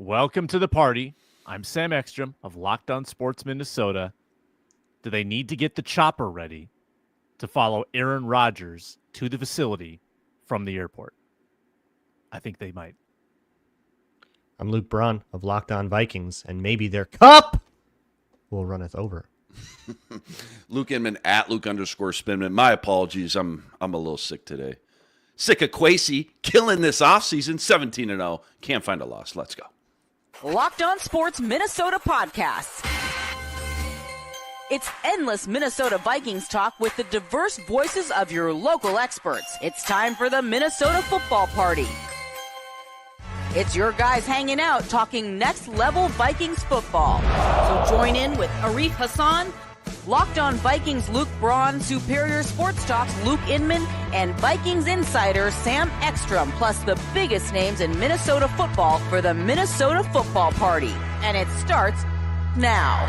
Welcome to the party. I'm Sam Ekstrom of Locked On Sports Minnesota. Do they need to get the chopper ready to follow Aaron Rodgers to the facility from the airport? I think they might. I'm Luke Braun of Locked On Vikings, and maybe their Kupp will runneth over. Luke Inman at Luke_Spinman. My apologies. I'm a little sick today. Sick of Quasey, killing this offseason, 17-0. Can't find a loss. Let's go. Locked On Sports Minnesota podcasts. It's endless Minnesota Vikings talk with the diverse voices of your local experts. It's time for the Minnesota Football Party. It's your guys hanging out talking next level Vikings football. So join in with Arif Hasan, Locked On Vikings Luke Braun, Superior Sports Talks Luke Inman, and Vikings insider Sam Ekstrom, plus the biggest names in Minnesota football for the Minnesota Football Party. And it starts now.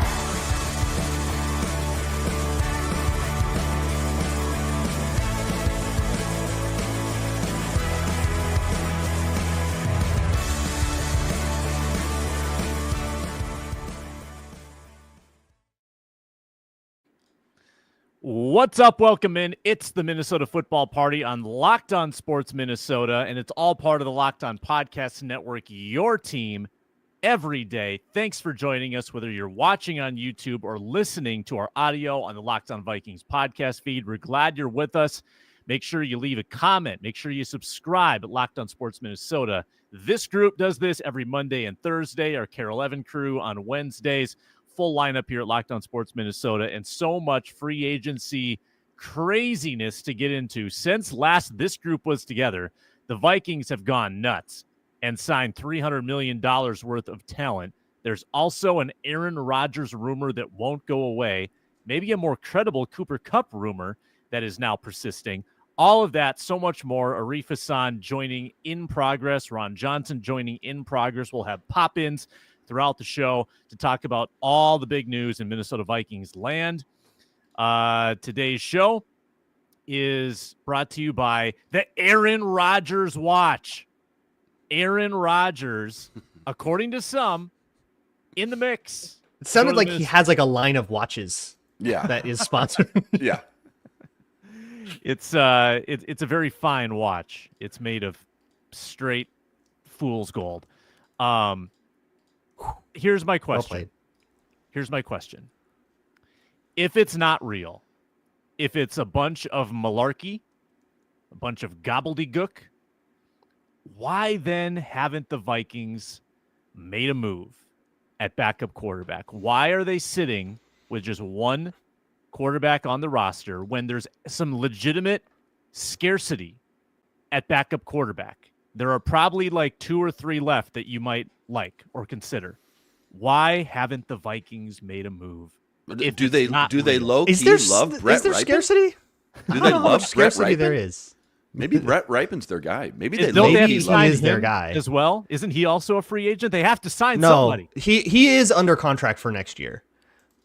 What's up? Welcome in. It's the Minnesota Football Party on Locked On Sports Minnesota, and it's all part of the Locked On Podcast Network, your team every day. Thanks for joining us, whether you're watching on YouTube or listening to our audio on the Locked On Vikings podcast feed. We're glad you're with us. Make sure you leave a comment. Make sure you subscribe at Locked On Sports Minnesota. This group does this every Monday and Thursday. Our Carol Evan crew on Wednesdays. Full lineup here at Locked On Sports Minnesota, and so much free agency craziness to get into. Since last this group was together, the Vikings have gone nuts and signed $300 million worth of talent. There's also an Aaron Rodgers rumor that won't go away, maybe a more credible Cooper Kupp rumor that is now persisting. All of that, so much more. Arif Hasan joining in progress. Ron Johnson joining in progress. We'll have pop-ins throughout the show to talk about all the big news in Minnesota Vikings land. Today's show is brought to you by the Aaron Rodgers Watch. Aaron Rodgers, according to some, in the mix. It sounded like he has like a line of watches. Yeah. That is sponsored. Yeah. It's a very fine watch. It's made of straight fool's gold. Here's my question. Here's my question. If it's not real, if it's a bunch of malarkey, a bunch of gobbledygook, why then haven't the Vikings made a move at backup quarterback? Why are they sitting with just one quarterback on the roster when there's some legitimate scarcity at backup quarterback? There are probably like 2 or 3 left that you might like or consider. Why haven't the Vikings made a move? Do they low key love Brett Is there Ripon? scarcity? Do they love Brett scarcity Ripon? there is? Maybe Brett Ripon's their guy. Maybe they Don't low they have key to love sign is their him guy. as well? Isn't he also a free agent? They have to sign No, somebody. he is under contract for next year.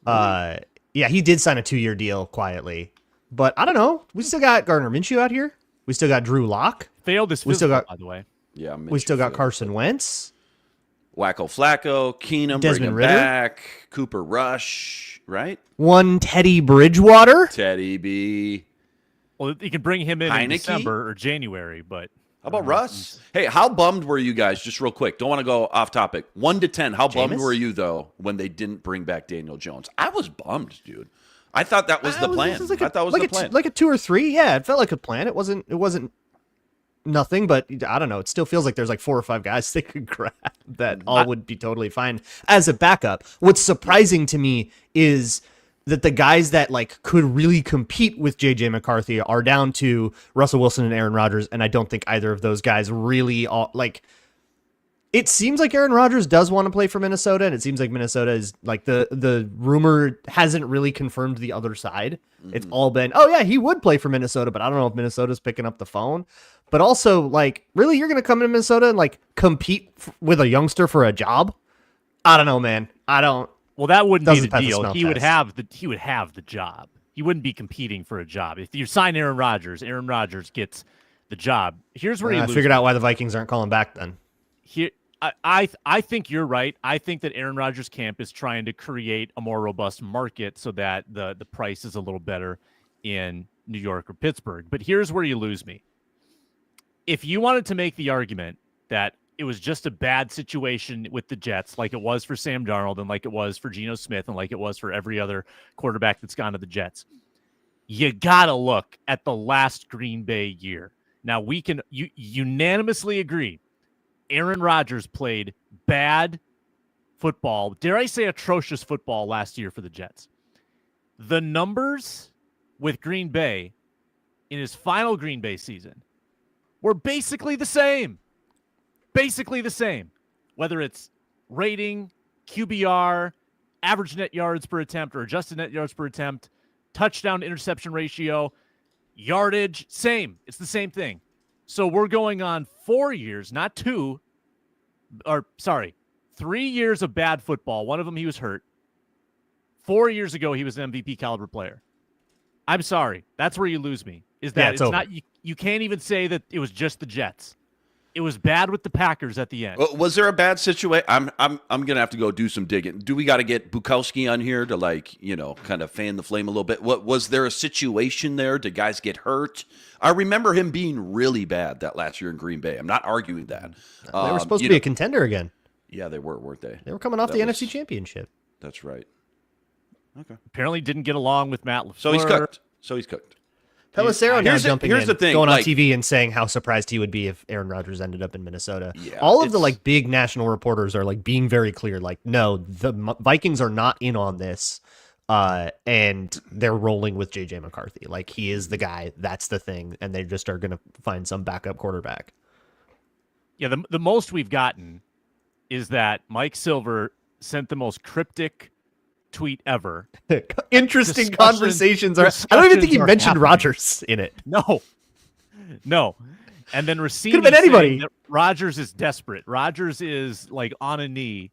Yeah, he did sign a 2-year deal quietly, but I don't know. We still got Gardner Minshew out here. We still got Drew Lock. Failed this We still physical, got- by the way. Yeah, We still got Carson Wentz. Wacko Flacco, Keenum, bring Desmond him Ridder. back, Cooper Rush, right? One Teddy Bridgewater. Teddy B. Well, you can bring him in Heineke? December or January, but How about Russ? Hey, how bummed were you guys, just real quick, don't want to go off topic, 1 to 10, how bummed Jameis? were you, though, when they didn't bring back Daniel Jones? I was bummed, dude. I thought that was the plan. This is I thought it was the plan. like a 2 or 3. Yeah, it felt like a plan. It wasn't nothing, but I don't know. It still feels like there's like 4 or 5 guys they could grab that all would be totally fine as a backup. What's surprising to me is that the guys that like could really compete with JJ McCarthy are down to Russell Wilson and Aaron Rodgers, and I don't think either of those guys really like. It seems like Aaron Rodgers does want to play for Minnesota, and it seems like Minnesota is like the rumor hasn't really confirmed the other side. It's all been, oh yeah, he would play for Minnesota, but I don't know if Minnesota's picking up the phone. But also, like, really, you're going to come to Minnesota and like compete with a youngster for a job? I don't know, man. I don't. well, that wouldn't be Doesn't the pass the deal. smell He would test. have the job. He wouldn't be competing for a job. If you sign Aaron Rodgers gets the job. Here's where he I loses. figured out why the Vikings aren't calling back then. Here, I think you're right. I think that Aaron Rodgers' camp is trying to create a more robust market so that the price is a little better in New York or Pittsburgh. But here's where you lose me. If you wanted to make the argument that it was just a bad situation with the Jets, like it was for Sam Darnold and like it was for Geno Smith and like it was for every other quarterback that's gone to the Jets, you got to look at the last Green Bay year. Now, we can unanimously agree Aaron Rodgers played bad football, dare I say atrocious football last year for the Jets. The numbers with Green Bay in his final Green Bay season were basically the same. Basically the same. Whether it's rating, QBR, average net yards per attempt or adjusted net yards per attempt, touchdown to interception ratio, yardage, same. It's the same thing. So we're going on 4 years, not 2, 3 years of bad football. One of them he was hurt. 4 years ago, he was an MVP caliber player. I'm sorry. That's where you lose me. Is that it's not you can't even say that it was just the Jets. It was bad with the Packers at the end. Was there a bad situation? I'm gonna have to go do some digging. Do we got to get Bukowski on here to kind of fan the flame a little bit? What was there a situation there? Did guys get hurt? I remember him being really bad that last year in Green Bay. I'm not arguing that. They were supposed to be a contender again. Yeah, they were, weren't they? They were coming off the NFC Championship. That's right. Okay. Apparently didn't get along with Matt LaFleur. So he's cooked. Pelissero now jumping in, the thing, going on TV and saying how surprised he would be if Aaron Rodgers ended up in Minnesota. Yeah, all of the big national reporters are being very clear, no, the Vikings are not in on this, and they're rolling with JJ McCarthy. He is the guy. That's the thing, and they just are going to find some backup quarterback. Yeah, the most we've gotten is that Mike Silver sent the most cryptic tweet ever. Interesting conversations are. I don't even think he mentioned Rodgers in it. No. And then Rossini could have been anybody. Rodgers is desperate. Rodgers is on a knee,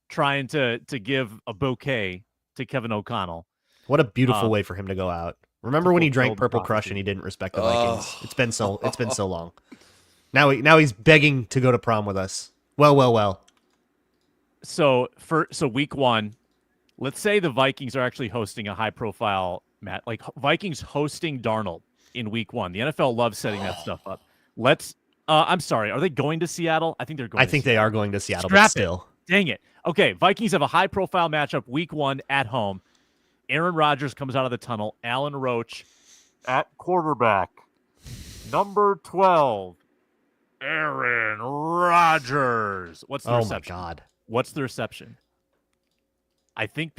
trying to give a bouquet to Kevin O'Connell. What a beautiful way for him to go out. Remember when he drank Purple Crush and he didn't respect the Vikings? It's been so long. Now he's begging to go to prom with us. Well. So week 1. Let's say the Vikings are actually hosting a high-profile match, Vikings hosting Darnold in week 1. The NFL loves setting that stuff up. I'm sorry, are they going to Seattle? I think they're going. I think they are going to Seattle, but still. Dang it. Okay, Vikings have a high-profile matchup week 1 at home. Aaron Rodgers comes out of the tunnel. Alan Roach at quarterback. Number 12, Aaron Rodgers. What's the reception? Oh, my God. What's the reception? I think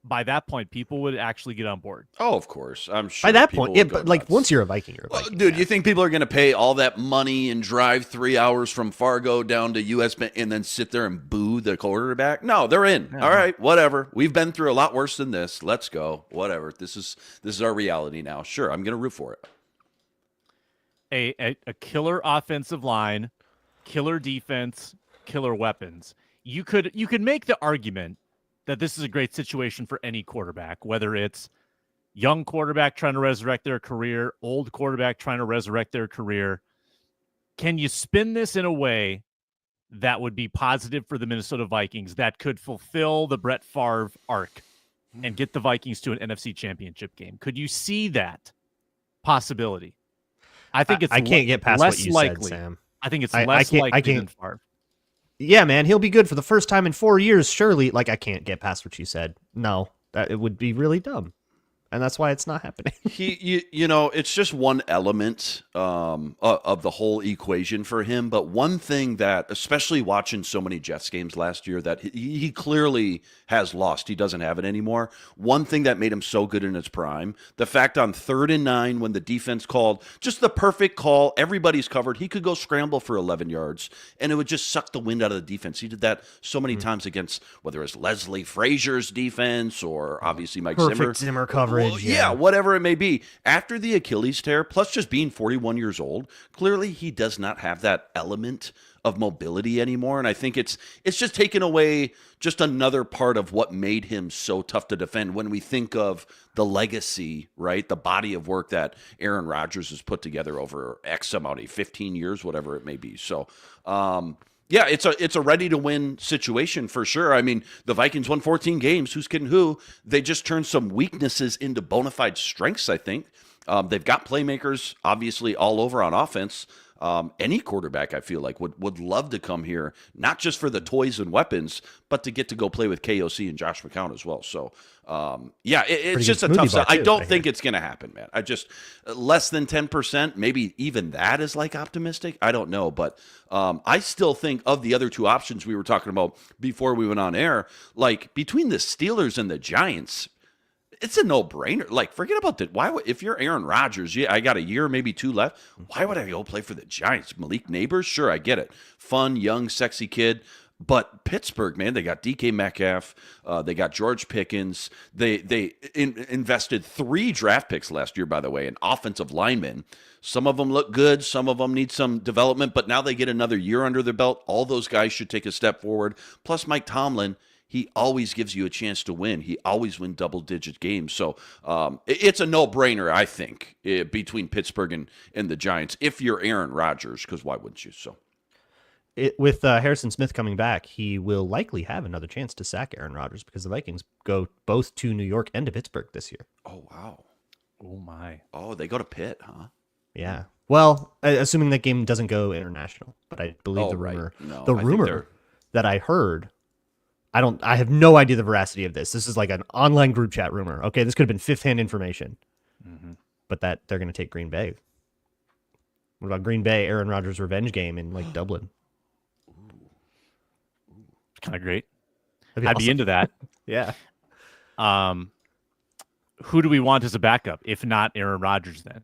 by that point, people would actually get on board. Oh, of course. I'm sure. By that point, yeah, but once you're a Viking, you're a Viking. Dude, you think people are going to pay all that money and drive 3 hours from Fargo down to US and then sit there and boo the quarterback? No, they're in. Yeah. All right, whatever. We've been through a lot worse than this. Let's go. Whatever. This is our reality now. Sure, I'm going to root for it. A killer offensive line, killer defense, killer weapons. You could make the argument that this is a great situation for any quarterback, whether it's young quarterback trying to resurrect their career, old quarterback trying to resurrect their career. Can you spin this in a way that would be positive for the Minnesota Vikings, that could fulfill the Brett Favre arc and get the Vikings to an NFC Championship game? Could you see that possibility? I think I can't get past less what you likely. said, Sam. I think it's less likely than Favre. Yeah, man, he'll be good for the first time in 4 years, surely. I can't get past what you said. No, it would be really dumb. And that's why it's not happening. It's just one element of the whole equation for him. But one thing that, especially watching so many Jets games last year, that he clearly has lost. He doesn't have it anymore. One thing that made him so good in his prime, the fact on 3rd and 9 when the defense called just the perfect call, everybody's covered, he could go scramble for 11 yards, and it would just suck the wind out of the defense. He did that so many times against whether it's Leslie Frazier's defense or obviously Mike Zimmer coverage. Yeah, whatever it may be. After the Achilles tear, plus just being 41 years old, clearly he does not have that element of mobility anymore. And I think it's just taken away just another part of what made him so tough to defend when we think of the legacy, right? The body of work that Aaron Rodgers has put together over X amount of 15 years, whatever it may be. So, Yeah, it's a ready to win situation for sure. I mean, the Vikings won 14 games. Who's kidding who? They just turned some weaknesses into bona fide strengths, I think. They've got playmakers, obviously, all over on offense. Any quarterback, I feel like, would love to come here, not just for the toys and weapons, but to get to go play with KOC and Josh McCown as well. So, it's just a tough sell. I don't think it's going to happen, man. I just less than 10%, maybe even that is like optimistic. I don't know, but I still think of the other two options we were talking about before we went on air, like between the Steelers and the Giants. It's a no-brainer. Like, forget about that. If you're Aaron Rodgers, I got a year, maybe 2 left. Why would I go play for the Giants? Malik Neighbors? Sure, I get it. Fun, young, sexy kid. But Pittsburgh, man, they got DK Metcalf. They got George Pickens. They invested 3 draft picks last year, by the way, in offensive linemen. Some of them look good. Some of them need some development. But now they get another year under their belt. All those guys should take a step forward. Plus, Mike Tomlin, he always gives you a chance to win. He always wins double-digit games. So it's a no-brainer, I think, between Pittsburgh and the Giants, if you're Aaron Rodgers, because why wouldn't you? So, with Harrison Smith coming back, he will likely have another chance to sack Aaron Rodgers because the Vikings go both to New York and to Pittsburgh this year. Oh, wow. Oh, my. Oh, they go to Pitt, huh? Yeah. Well, assuming that game doesn't go international. But I believe the rumor, that I heard, I have no idea the veracity of this. This is like an online group chat rumor. Okay, this could have been fifth-hand information. Mm-hmm. But that they're going to take Green Bay. What about Green Bay, Aaron Rodgers' revenge game in like Dublin? Kind of great. I'd be into that. Yeah. Who do we want as a backup, if not Aaron Rodgers then?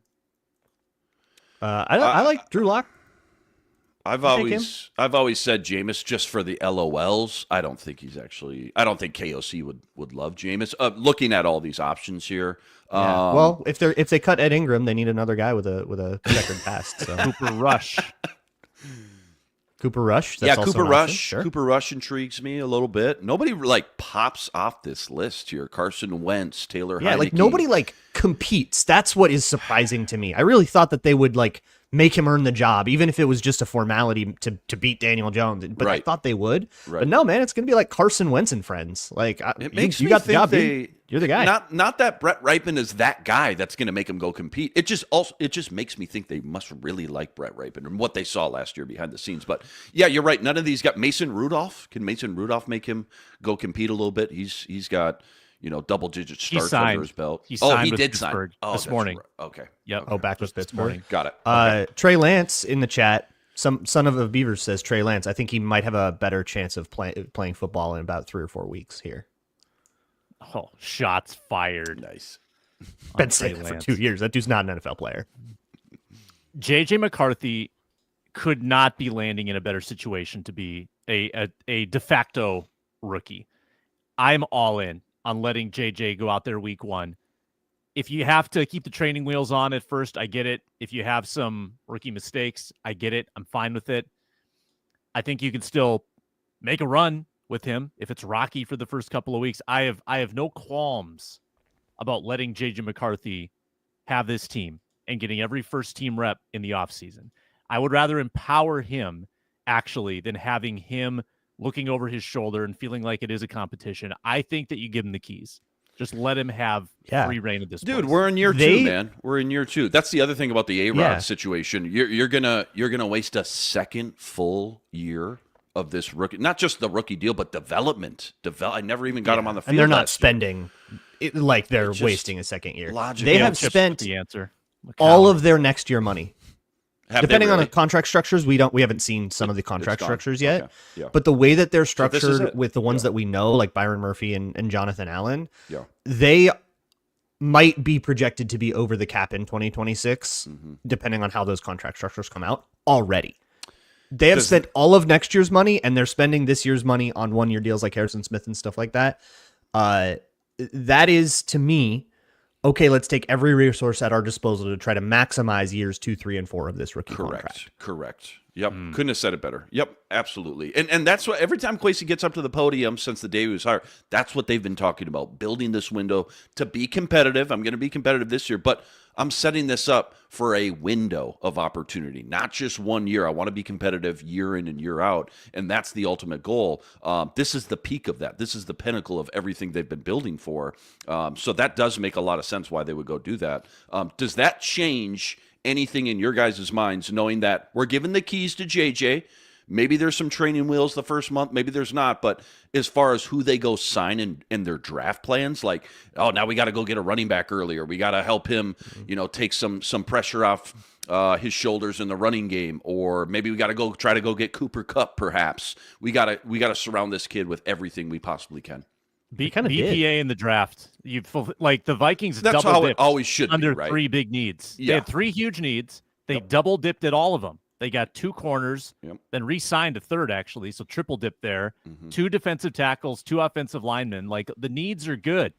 I like Drew Lock. I've always said Jameis just for the LOLs. I don't think KOC would love Jameis. Looking at all these options here. Yeah. Well, if they cut Ed Ingram, they need another guy with a checkered past. So. Cooper Rush. Cooper Rush. That's Cooper Rush. Sure. Cooper Rush intrigues me a little bit. Nobody like pops off this list here. Carson Wentz, Taylor Heineke. Yeah, like nobody like competes. That's what is surprising to me. I really thought that they would like make him earn the job, even if it was just a formality to beat Daniel Jones. But I thought they would. Right. But no, man, it's going to be like Carson Wentz and friends. Like you got the job. You're the guy. Not that Brett Rypien is that guy that's going to make him go compete. It just makes me think they must really like Brett Rypien and what they saw last year behind the scenes. But yeah, you're right. None of these got Mason Rudolph. Can Mason Rudolph make him go compete a little bit? He's got double-digit starts under his belt. He did sign this morning. Right. Okay. Yep. Back with Pittsburgh. Got it. Okay. Trey Lance in the chat. Some son of a beaver says Trey Lance. I think he might have a better chance of playing football in about 3 or 4 weeks here. Oh, shots fired. Nice. Been saying that for 2 years. That dude's not an NFL player. JJ McCarthy could not be landing in a better situation to be a de facto rookie. I'm all in on letting JJ go out there week 1. If you have to keep the training wheels on at first, I get it. If you have some rookie mistakes, I get it. I'm fine with it. I think you can still make a run with him if it's rocky for the first couple of weeks. I have no qualms about letting JJ McCarthy have this team and getting every first team rep in the offseason. I would rather empower him actually than having him looking over his shoulder and feeling like it is a competition. I think that you give him the keys. Just let him have free reign of this. Dude, place. We're in year 2, man. We're in year 2. That's the other thing about the A-Rod situation. You're gonna waste a second full year of this rookie, not just the rookie deal, but development. I never even got him on the field. And they're not spending it like they're wasting a second year. They have spent the answer. all of their next year money. Depending on the contract structures, we haven't seen some of the contract structures yet. Okay. Yeah. But the way that they're structured with the ones that we know, like Byron Murphy and Jonathan Allen, they might be projected to be over the cap in 2026, depending on how those contract structures come out already. They have spent all of next year's money, and they're spending this year's money on 1-year deals like Harrison Smith and stuff like that. That is, to me, okay, let's take every resource at our disposal to try to maximize years 2, 3, and 4 of this rookie contract. Correct. Yep, couldn't have said it better. Yep, absolutely. And that's what every time Kwesi gets up to the podium since the day he was hired, that's what they've been talking about, building this window to be competitive. I'm going to be competitive this year, but I'm setting this up for a window of opportunity, not just 1 year. I want to be competitive year in and year out, and that's the ultimate goal. This is the peak of that. This is the pinnacle of everything they've been building for. So that does make a lot of sense why they would go do that. Does that change anything in your guys' minds, knowing that we're giving the keys to JJ? Maybe there's some training wheels the first month, maybe there's not, but as far as who they go sign in their draft plans, like, oh, now we got to go get a running back earlier. We got to help him, take some pressure off his shoulders in the running game, or maybe we got to try to go get Cooper Kupp. Perhaps we got to surround this kid with everything we possibly can. BPA in the draft. The Vikings That's double how it dipped always should under be, right? 3 big needs. Yeah. They had 3 huge needs. They double dipped at all of them. They got 2 corners, then re-signed a third, actually, so triple dip there. 2 defensive tackles, 2 offensive linemen. Like, the needs are good.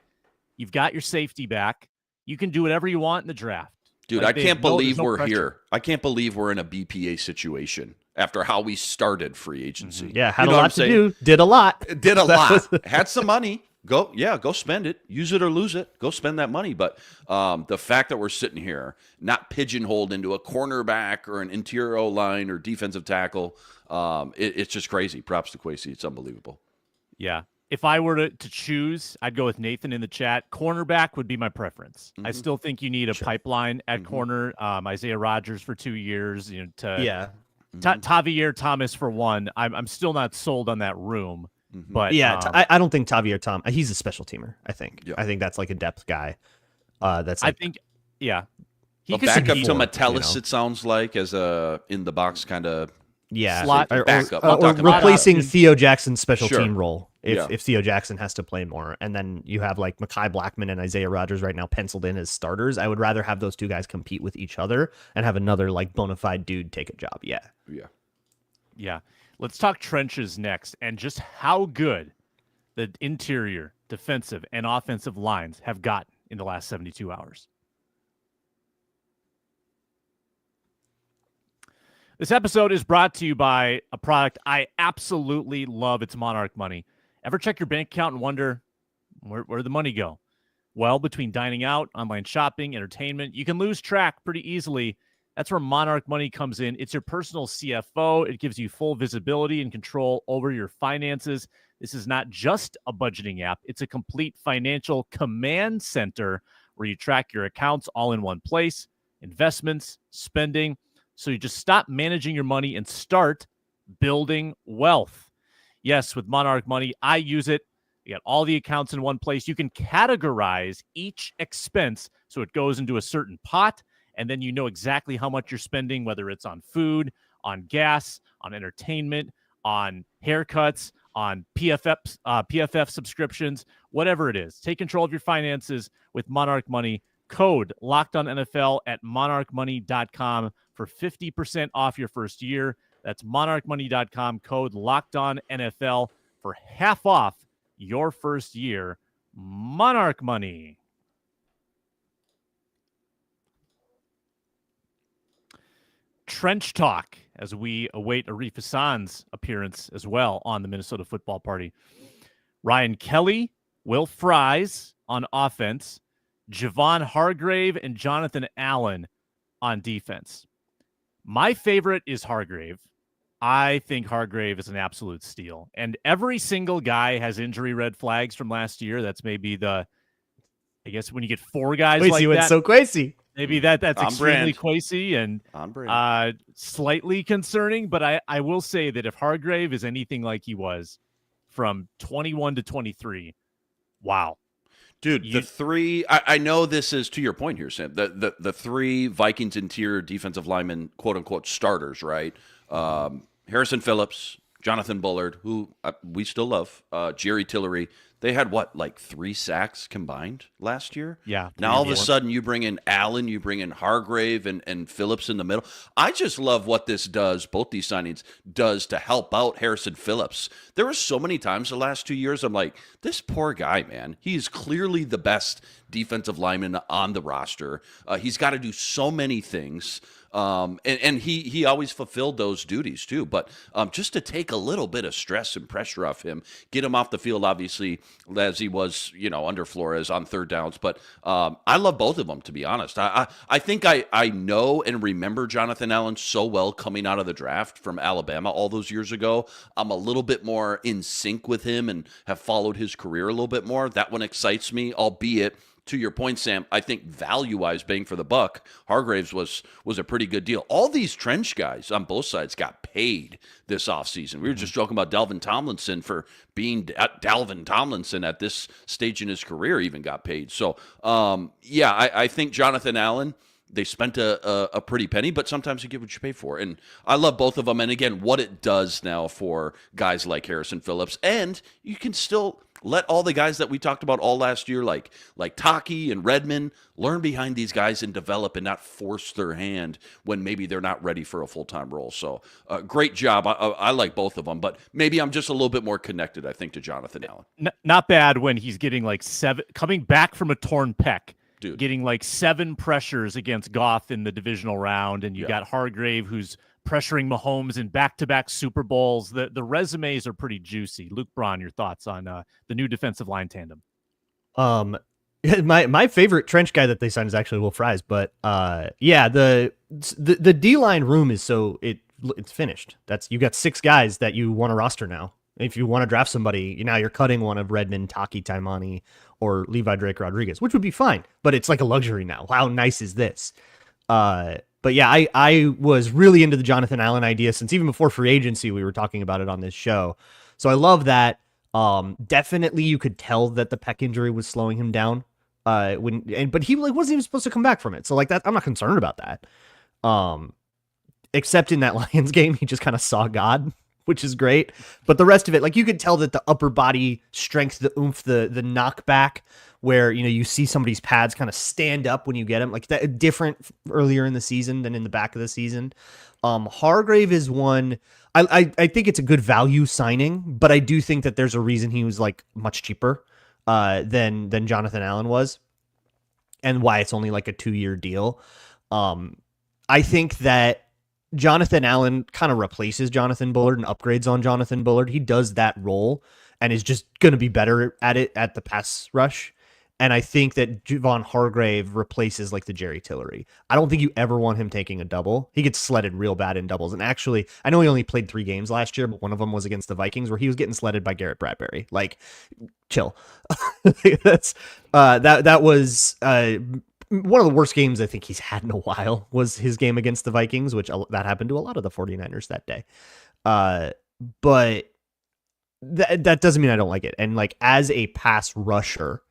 You've got your safety back. You can do whatever you want in the draft. Dude, I can't believe we're here. I can't believe we're in a BPA situation after how we started free agency. Yeah, had a lot to do. Did a lot. Did a lot. Had some money. Go spend it. Use it or lose it. Go spend that money. But the fact that we're sitting here, not pigeonholed into a cornerback or an interior O-line or defensive tackle, it's just crazy. Props to Kwesi. It's unbelievable. Yeah. If I were to choose, I'd go with Nathan in the chat. Cornerback would be my preference. I still think you need a pipeline at corner. Isaiah Rodgers for 2 years. Tavier Thomas for 1. I'm still not sold on that room. But I don't think Tavier Tom. He's a special teamer. I think. I think that's like a depth guy. He A could backup compete. to Metellus, it sounds like, as a in the box kind of slot backup. Or replacing Theo Jackson's special Sure. team role if Theo Jackson has to play more. And then you have like Mekhi Blackman and Isaiah Rodgers right now penciled in as starters. I would rather have those 2 guys compete with each other and have another like bona fide dude take a job. Yeah. Let's talk trenches next and just how good the interior, defensive, and offensive lines have gotten in the last 72 hours. This episode is brought to you by a product I absolutely love. It's Monarch Money. Ever check your bank account and wonder where'd the money go? Well, between dining out, online shopping, entertainment, you can lose track pretty easily. That's where Monarch Money comes in. It's your personal CFO. It gives you full visibility and control over your finances. This is not just a budgeting app. It's a complete financial command center where you track your accounts all in one place, investments, spending. So you just stop managing your money and start building wealth. Yes, with Monarch Money, I use it. You got all the accounts in one place. You can categorize each expense so it goes into a certain pot, and then you know exactly how much you're spending, whether it's on food, on gas, on entertainment, on haircuts, on PFF subscriptions, whatever it is. Take control of your finances with Monarch Money. Code LOCKEDONNFL at monarchmoney.com for 50% off your first year. That's monarchmoney.com. Code LOCKEDONNFL for half off your first year. Monarch Money. Trench talk as we await Arif Hasan's appearance as well on the Minnesota Football Party. Ryan Kelly, Will Fries on offense, Javon Hargrave and Jonathan Allen on defense. My favorite is Hargrave. I think Hargrave is an absolute steal. And every single guy has injury red flags from last year. That's maybe I guess when you get 4 guys like that. So crazy. Maybe that's extremely brand. Kwesi and slightly concerning. But I will say that if Hargrave is anything like he was from 21 to 23, wow. Dude, the 3, I know this is to your point here, Sam, the 3 Vikings interior defensive linemen, quote unquote, starters, right? Harrison Phillips, Jonathan Bullard, who we still love, Jerry Tillery. They had like 3 sacks combined last year? Yeah. Now all of a sudden you bring in Allen, you bring in Hargrave and Phillips in the middle. I just love what this does, both these signings, does to help out Harrison Phillips. There were so many times the last 2 years I'm like, this poor guy, man. He's clearly the best defensive lineman on the roster. He's got to do so many things. And he always fulfilled those duties too. But just to take a little bit of stress and pressure off him, get him off the field, obviously, as he was, under Flores on third downs. But I love both of them, to be honest. I think I know and remember Jonathan Allen so well coming out of the draft from Alabama all those years ago. I'm a little bit more in sync with him and have followed his career a little bit more. That one excites me, albeit, to your point, Sam, I think value-wise, bang for the buck, Hargraves was a pretty good deal. All these trench guys on both sides got paid this offseason. We were just joking about Dalvin Tomlinson for being Dalvin Tomlinson at this stage in his career even got paid. So, I think Jonathan Allen, they spent a pretty penny, but sometimes you get what you pay for. And I love both of them. And again, what it does now for guys like Harrison Phillips, and you can still let all the guys that we talked about all last year, like Taki and Redmond, learn behind these guys and develop and not force their hand when maybe they're not ready for a full-time role. So great job. I like both of them, but maybe I'm just a little bit more connected, I think, to Jonathan Allen. Not bad when he's getting like 7, coming back from a torn pec. Dude. Getting like 7 pressures against Goff in the divisional round, and you got Hargrave who's pressuring Mahomes in back-to-back Super Bowls. The resumes are pretty juicy. Luke Braun, your thoughts on the new defensive line tandem? My favorite trench guy that they signed is actually Will Fries, but the D-line room is it's finished. You got 6 guys that you want to roster now. If you want to draft somebody, now you're cutting one of Redmond, Taki Taimani, or Levi Drake Rodriguez, which would be fine, but it's like a luxury now. How nice is this? But yeah, I was really into the Jonathan Allen idea since even before free agency, we were talking about it on this show. So I love that. Definitely you could tell that the pec injury was slowing him down. But he wasn't even supposed to come back from it. So like that, I'm not concerned about that. Except in that Lions game, he just kind of saw God, which is great. But the rest of it, like you could tell that the upper body strength, the oomph, the knockback, where you see somebody's pads kind of stand up when you get them, like that different earlier in the season than in the back of the season. Hargrave is one. I think it's a good value signing, but I do think that there's a reason he was like much cheaper than Jonathan Allen was, and why it's only like a 2-year deal. I think that Jonathan Allen kind of replaces Jonathan Bullard and upgrades on Jonathan Bullard. He does that role and is just going to be better at it at the pass rush. And I think that Javon Hargrave replaces like the Jerry Tillery. I don't think you ever want him taking a double. He gets sledded real bad in doubles. And actually, I know he only played 3 games last year, but one of them was against the Vikings where he was getting sledded by Garrett Bradbury. Like, chill. That was one of the worst games I think he's had in a while was his game against the Vikings, which that happened to a lot of the 49ers that day. But that doesn't mean I don't like it. And like as a pass rusher,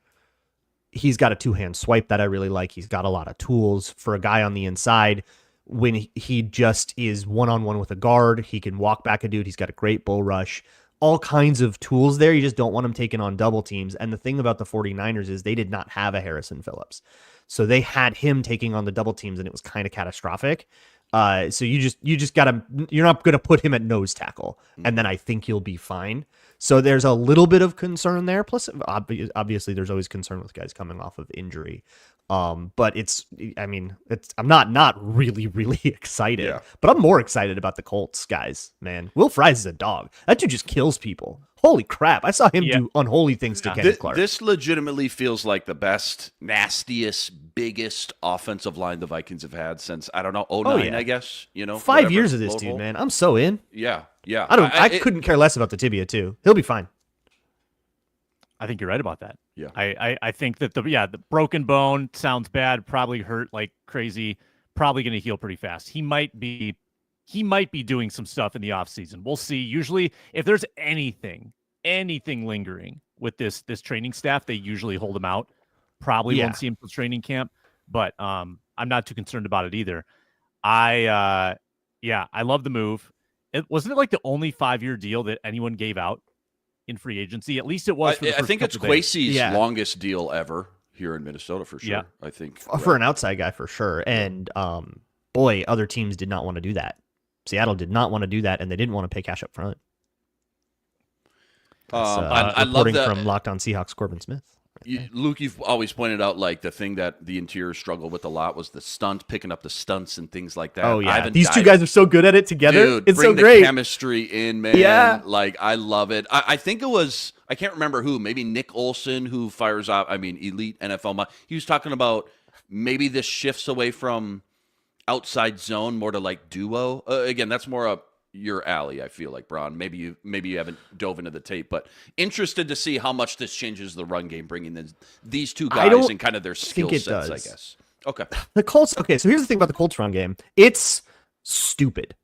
he's got a 2-hand swipe that I really like. He's got a lot of tools for a guy on the inside. When he just is one-on-one with a guard, he can walk back a dude. He's got a great bull rush. All kinds of tools there. You just don't want him taking on double teams. And the thing about the 49ers is they did not have a Harrison Phillips. So they had him taking on the double teams, and it was kind of catastrophic. So you just gotta, you're not going to put him at nose tackle, and then I think you'll be fine. So there's a little bit of concern there. Plus, obviously, there's always concern with guys coming off of injury. But I'm not really, really excited, but I'm more excited about the Colts guys, man. Will Fries is a dog. That dude just kills people. Holy crap. I saw him do unholy things to Kenny Clark. This legitimately feels like the best, nastiest, biggest offensive line the Vikings have had since, I don't know, 09, I guess. 5 years of this dude, man. I'm so in. Yeah. I couldn't care less about the tibia too. He'll be fine. I think you're right about that. Yeah. I think that the broken bone sounds bad, probably hurt like crazy, probably going to heal pretty fast. He might be doing some stuff in the offseason. We'll see. Usually if there's anything lingering with this training staff, they usually hold him out. Probably won't see him till training camp, but I'm not too concerned about it either. I love the move. Wasn't it like the only 5-year deal that anyone gave out in free agency? At least it was. I think it's Kwesi's longest deal ever here in Minnesota for sure. Yeah. I think for an outside guy for sure. And boy, other teams did not want to do that. Seattle did not want to do that, and they didn't want to pay cash up front. I love reporting that from Locked On Seahawks, Corbin Smith. Luke, you've always pointed out like the thing that the interior struggled with a lot was the stunt, picking up the stunts and things like that. Oh yeah, these two guys are so good at it together. Dude, it's bring so great. The chemistry in, man. Yeah, like I love it. I think it was, I can't remember who. Maybe Nick Olson, who fires off. I mean, elite NFL. He was talking about maybe this shifts away from outside zone more to like duo. Again, that's more up your alley, I feel like, Braun. Maybe you haven't dove into the tape, but interested to see how much this changes the run game, bringing these two guys and kind of their skill sets, I guess. Okay. The Colts. Okay, so here's the thing about the Colts run game. It's stupid.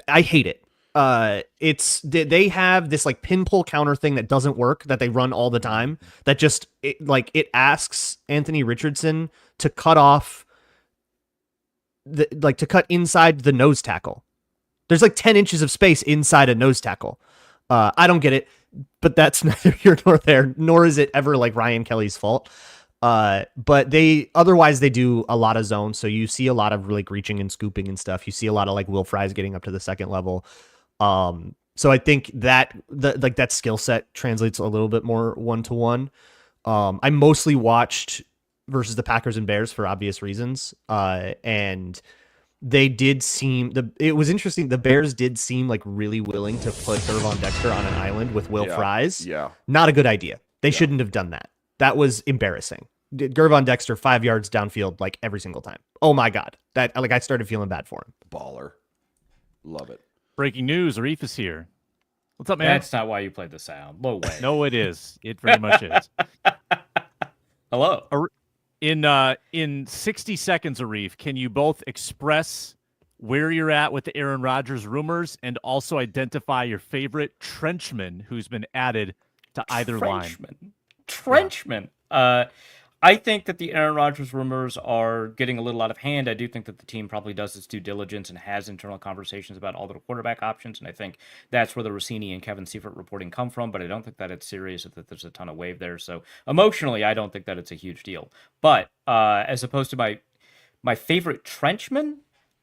I hate it. They have this like pin pull counter thing that doesn't work that they run all the time. That just it asks Anthony Richardson to cut off to cut inside the nose tackle. There's like 10 inches of space inside a nose tackle. I don't get it, but that's neither here nor there, nor is it ever like Ryan Kelly's fault. But otherwise they do a lot of zones. So you see a lot of like reaching and scooping and stuff. You see a lot of like Will Fries getting up to the second level. So I think that that skill set translates a little bit more 1-to-1. I mostly watched versus the Packers and Bears for obvious reasons. And they did seem it was interesting. The Bears did seem like really willing to put Gervon Dexter on an island with Will Fries. Yeah. Not a good idea. They shouldn't have done that. That was embarrassing. Gervon Dexter 5 yards downfield like every single time. Oh my God. That I started feeling bad for him. Baller. Love it. Breaking news, Arif is here. What's up, man? That's not why you played the sound. No way. No, it is. It very much is. Hello. In 60 seconds, Arif, can you both express where you're at with the Aaron Rodgers rumors and also identify your favorite trenchman who's been added to either line? Trenchman. I think that the Aaron Rodgers rumors are getting a little out of hand. I do think that the team probably does its due diligence and has internal conversations about all the quarterback options, and I think that's where the Rossini and Kevin Seifert reporting come from, but I don't think that it's serious, that there's a ton of wave there. So emotionally, I don't think that it's a huge deal. But as opposed to my favorite trenchman,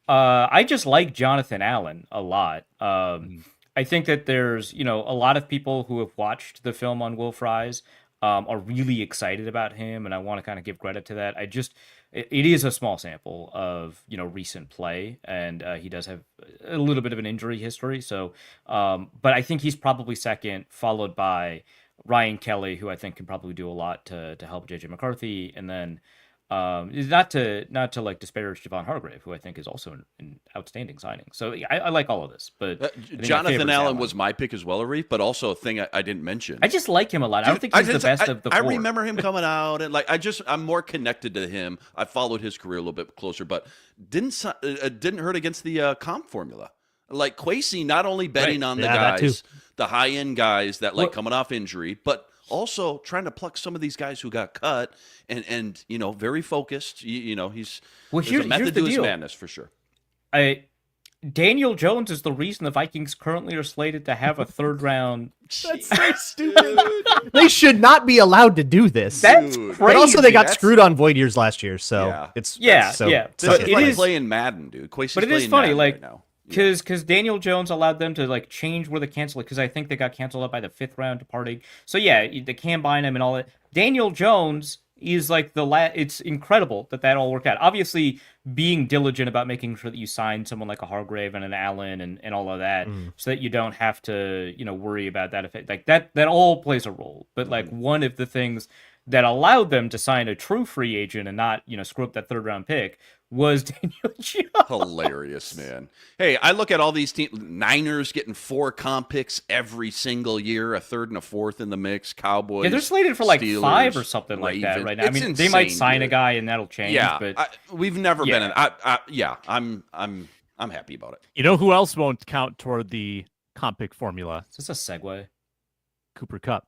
I just like Jonathan Allen a lot. I think that there's, a lot of people who have watched the film on Will Fries are really excited about him, and I want to kind of give credit to that. It is a small sample of, recent play, and he does have a little bit of an injury history. So, but I think he's probably second, followed by Ryan Kelly, who I think can probably do a lot to help JJ McCarthy, and then not to like disparage Javon Hargrave, who I think is also an outstanding signing. So I like all of this, but Jonathan Allen was my pick as well, Arif, but also a thing I didn't mention. I just like him a lot. I don't think he's the best of the four. I remember him coming out, and I'm more connected to him. I followed his career a little bit closer, but didn't hurt against the comp formula. Like Kwesi, not only betting on the guys, the high end guys that coming off injury, but also trying to pluck some of these guys who got cut and very focused. He's there's a method to his madness for sure. Daniel Jones is the reason the Vikings currently are slated to have a third round. That's so stupid. They should not be allowed to do this. That's crazy. But also they got screwed on void years last year, so it's yeah. So it is playing Madden, dude. Kwesi's but it is funny, right now. Because Daniel Jones allowed them to change where they canceled it, because I think they got canceled out by the 5th round departing. So yeah, they combine them and all that. Daniel Jones is like it's incredible that all worked out. Obviously, being diligent about making sure that you sign someone like a Hargrave and an Allen and all of that, so that you don't have to worry about that effect. Like that all plays a role. But one of the things that allowed them to sign a true free agent and not screw up that 3rd round pick was Daniel Jones. Hilarious, man. Hey, I look at all these teams. Niners getting 4 comp picks every single year, a 3rd and a 4th in the mix. Cowboys, they're slated for Steelers, 5 or something like that right now. It's they might insane, sign dude. a guy and that'll change. Yeah, but we've never been in. I'm happy about it. You know who else won't count toward the comp pick formula? Is this a segue? Cooper Kupp.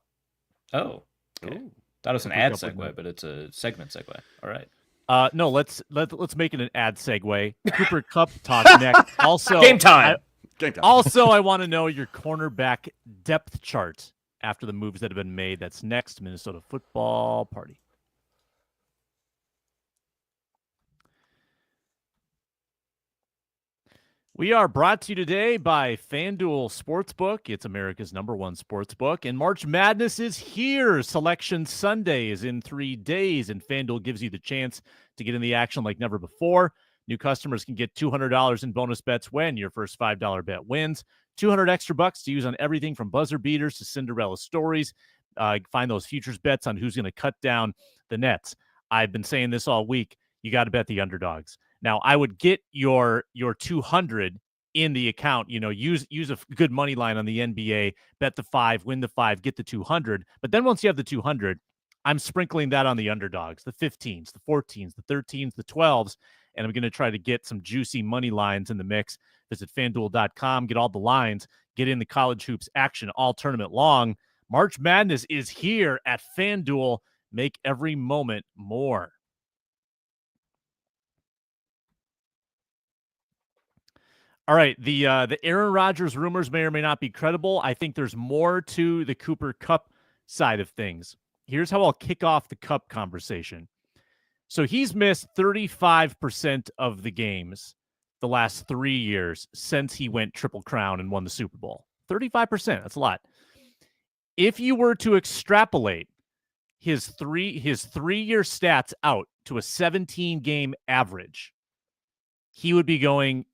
Oh, okay. That was an ad segue, but it's a segment segue. All right. No, let's make it an ad segue. Cooper Kupp talk next. Also, game time. Also, I want to know your cornerback depth chart after the moves that have been made. That's next. Minnesota Football Party. We are brought to you today by FanDuel Sportsbook. It's America's #1 sportsbook, and March Madness is here. Selection Sunday is in 3 days, and FanDuel gives you the chance to get in the action like never before. New customers can get $200 in bonus bets when your first $5 bet wins. 200 extra bucks to use on everything from buzzer beaters to Cinderella stories. Find those futures bets on who's going to cut down the nets. I've been saying this all week. You got to bet the underdogs. Now, I would get your 200 in the account, use a good money line on the NBA, bet the 5, win the 5, get the 200. But then once you have the 200, I'm sprinkling that on the underdogs, the 15s, the 14s, the 13s, the 12s, and I'm going to try to get some juicy money lines in the mix. Visit FanDuel.com, get all the lines, get in the college hoops action all tournament long. March Madness is here at FanDuel. Make every moment more. All right, the Aaron Rodgers rumors may or may not be credible. I think there's more to the Cooper Kupp side of things. Here's how I'll kick off the Kupp conversation. So he's missed 35% of the games the last 3 years since he went Triple Crown and won the Super Bowl. 35%, that's a lot. If you were to extrapolate his three-year stats out to a 17-game average, he would be going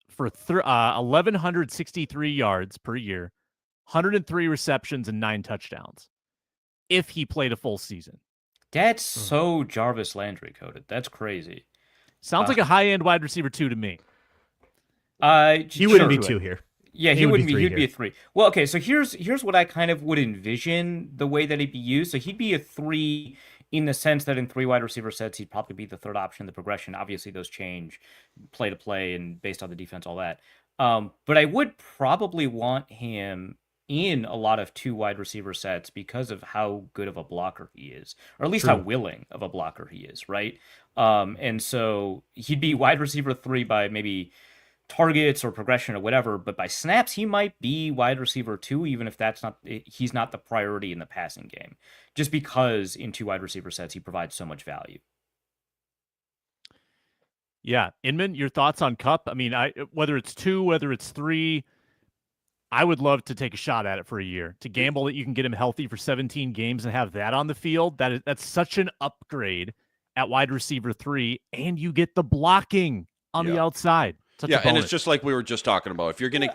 for 1,163 yards per year, 103 receptions, and 9 touchdowns if he played a full season. That's so Jarvis Landry coded. That's crazy. Sounds like a high-end wide receiver 2 to me. He wouldn't be 2 here. Yeah, he wouldn't be. 3 He'd be a 3. Well, okay, so here's what I kind of would envision the way that he'd be used. So he'd be a 3 in the sense that in 3 wide receiver sets, he'd probably be the third option. The progression, obviously, those change play to play and based on the defense, all that. But I would probably want him in a lot of 2 wide receiver sets because of how good of a blocker he is, or at least how willing of a blocker he is, right? And so he'd be wide receiver 3 by maybe targets or progression or whatever, but by snaps he might be wide receiver 2, even if he's not the priority in the passing game, just because in 2 wide receiver sets he provides so much value. Yeah, Inman, your thoughts on Kupp? I mean, whether it's 2, whether it's 3, I would love to take a shot at it for a year, to gamble that you can get him healthy for 17 games and have that on the field. That's such an upgrade at wide receiver 3, and you get the blocking on the outside. And it's just like we were just talking about. If you're gonna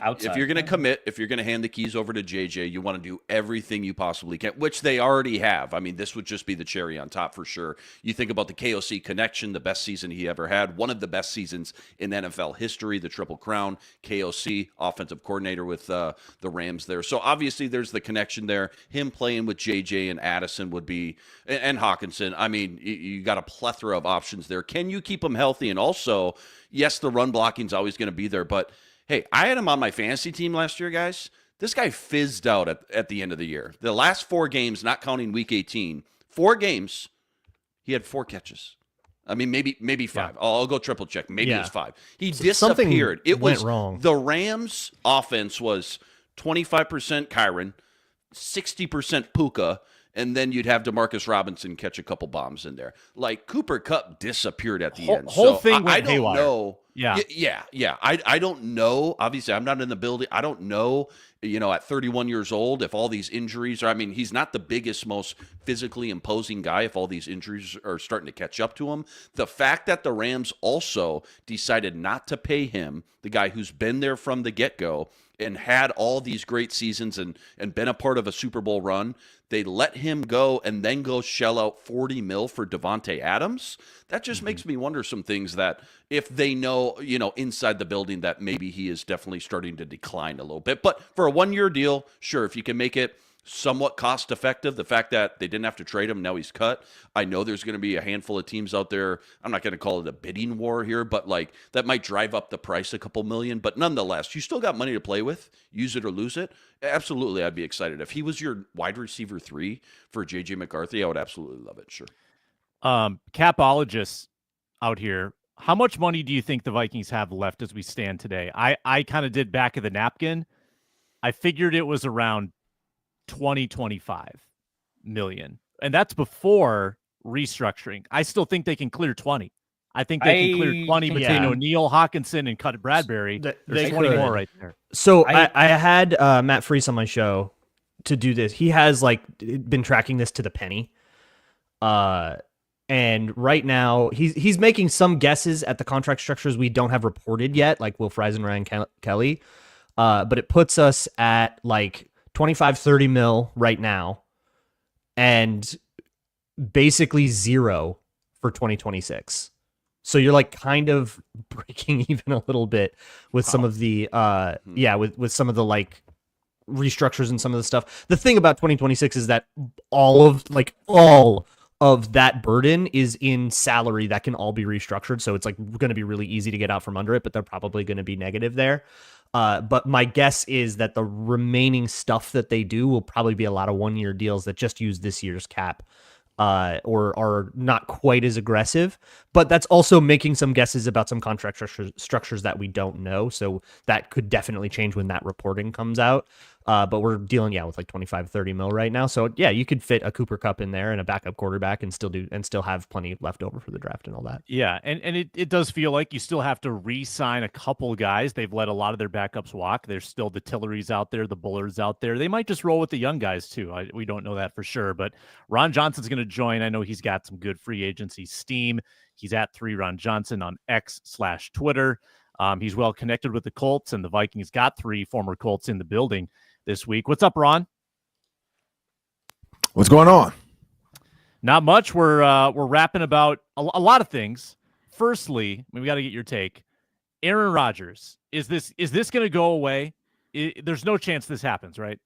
commit, if you're gonna hand the keys over to JJ, you want to do everything you possibly can, which they already have. I mean, this would just be the cherry on top for sure. You think about the KOC connection, the best season he ever had, one of the best seasons in NFL history, the Triple Crown. KOC, offensive coordinator with the Rams there. So obviously there's the connection there. Him playing with JJ and Addison would be, and Hawkinson. I mean, you got a plethora of options there. Can you keep him healthy? And also, yes, the run blocking's always going to be there, but hey, I had him on my fantasy team last year, guys. This guy fizzed out at the end of the year. The last 4 games, not counting week 18, 4 games, he had 4 catches. I mean, maybe 5. Yeah. I'll go triple check. Maybe it was 5. He disappeared. It went wrong. The Rams' offense was 25% Kyron, 60% Puka, and then you'd have Demarcus Robinson catch a couple bombs in there. Like, Cooper Kupp disappeared at the end. Whole thing went I don't haywire. know. Yeah. I don't know. Obviously, I'm not in the building. I don't know, at 31 years old, if all these injuries are, I mean, he's not the biggest, most physically imposing guy if all these injuries are starting to catch up to him. The fact that the Rams also decided not to pay him, the guy who's been there from the get-go, and had all these great seasons and been a part of a Super Bowl run, they let him go and then go shell out $40 million for Devontae Adams. That just makes me wonder some things, that if they know, inside the building, that maybe he is definitely starting to decline a little bit. But for a 1-year deal, sure, if you can make it somewhat cost effective, the fact that they didn't have to trade him, now he's cut. I know there's going to be a handful of teams out there. I'm not going to call it a bidding war here, but that might drive up the price a couple million. But nonetheless, you still got money to play with. Use it or lose it. Absolutely, I'd be excited. If he was your wide receiver 3 for JJ McCarthy, I would absolutely love it. Sure. Capologists out here, how much money do you think the Vikings have left as we stand today? I kind of did back of the napkin. I figured it was around 25 million, and that's before restructuring. I still think they can clear 20. I think they can clear 20 I between think- O'Neal, Hawkinson, and Cut Bradbury. They There's 20 could. more right there. So I- I had Matt Freese on my show to do this. He has like been tracking this to the penny. And right now he's making some guesses at the contract structures we don't have reported yet, like Will Fries and Ryan Kelly. But it puts us at like 25-30 mil right now, and basically zero for 2026. So you're like kind of breaking even a little bit with some of the with some of the like restructures and some of the stuff. The thing about 2026 is that all of that burden is in salary that can all be restructured. So it's like going to be really easy to get out from under it, but they're probably going to be negative there. But my guess is that the remaining stuff that they do will probably be a lot of 1-year deals that just use this year's cap. Or are not quite as aggressive, but that's also making some guesses about some contract structures that we don't know. So that could definitely change when that reporting comes out. But we're dealing, with like 25-30 mil right now. So yeah, you could fit a Cooper Kupp in there and a backup quarterback and still have plenty left over for the draft and all that. Yeah, and it does feel like you still have to re-sign a couple guys. They've let a lot of their backups walk. There's still the Tillerys out there, the Bullards out there. They might just roll with the young guys too. We don't know that for sure. But Ron Johnson's going to join. I know he's got some good free agency steam. He's at 3Ron Johnson on X/Twitter. He's well connected with the Colts, and the Vikings got 3 former Colts in the building this week. What's up, Ron? What's going on? Not much. We're rapping about a lot of things. Firstly, we got to get your take. Aaron Rodgers, is this going to go away? There's no chance this happens, right?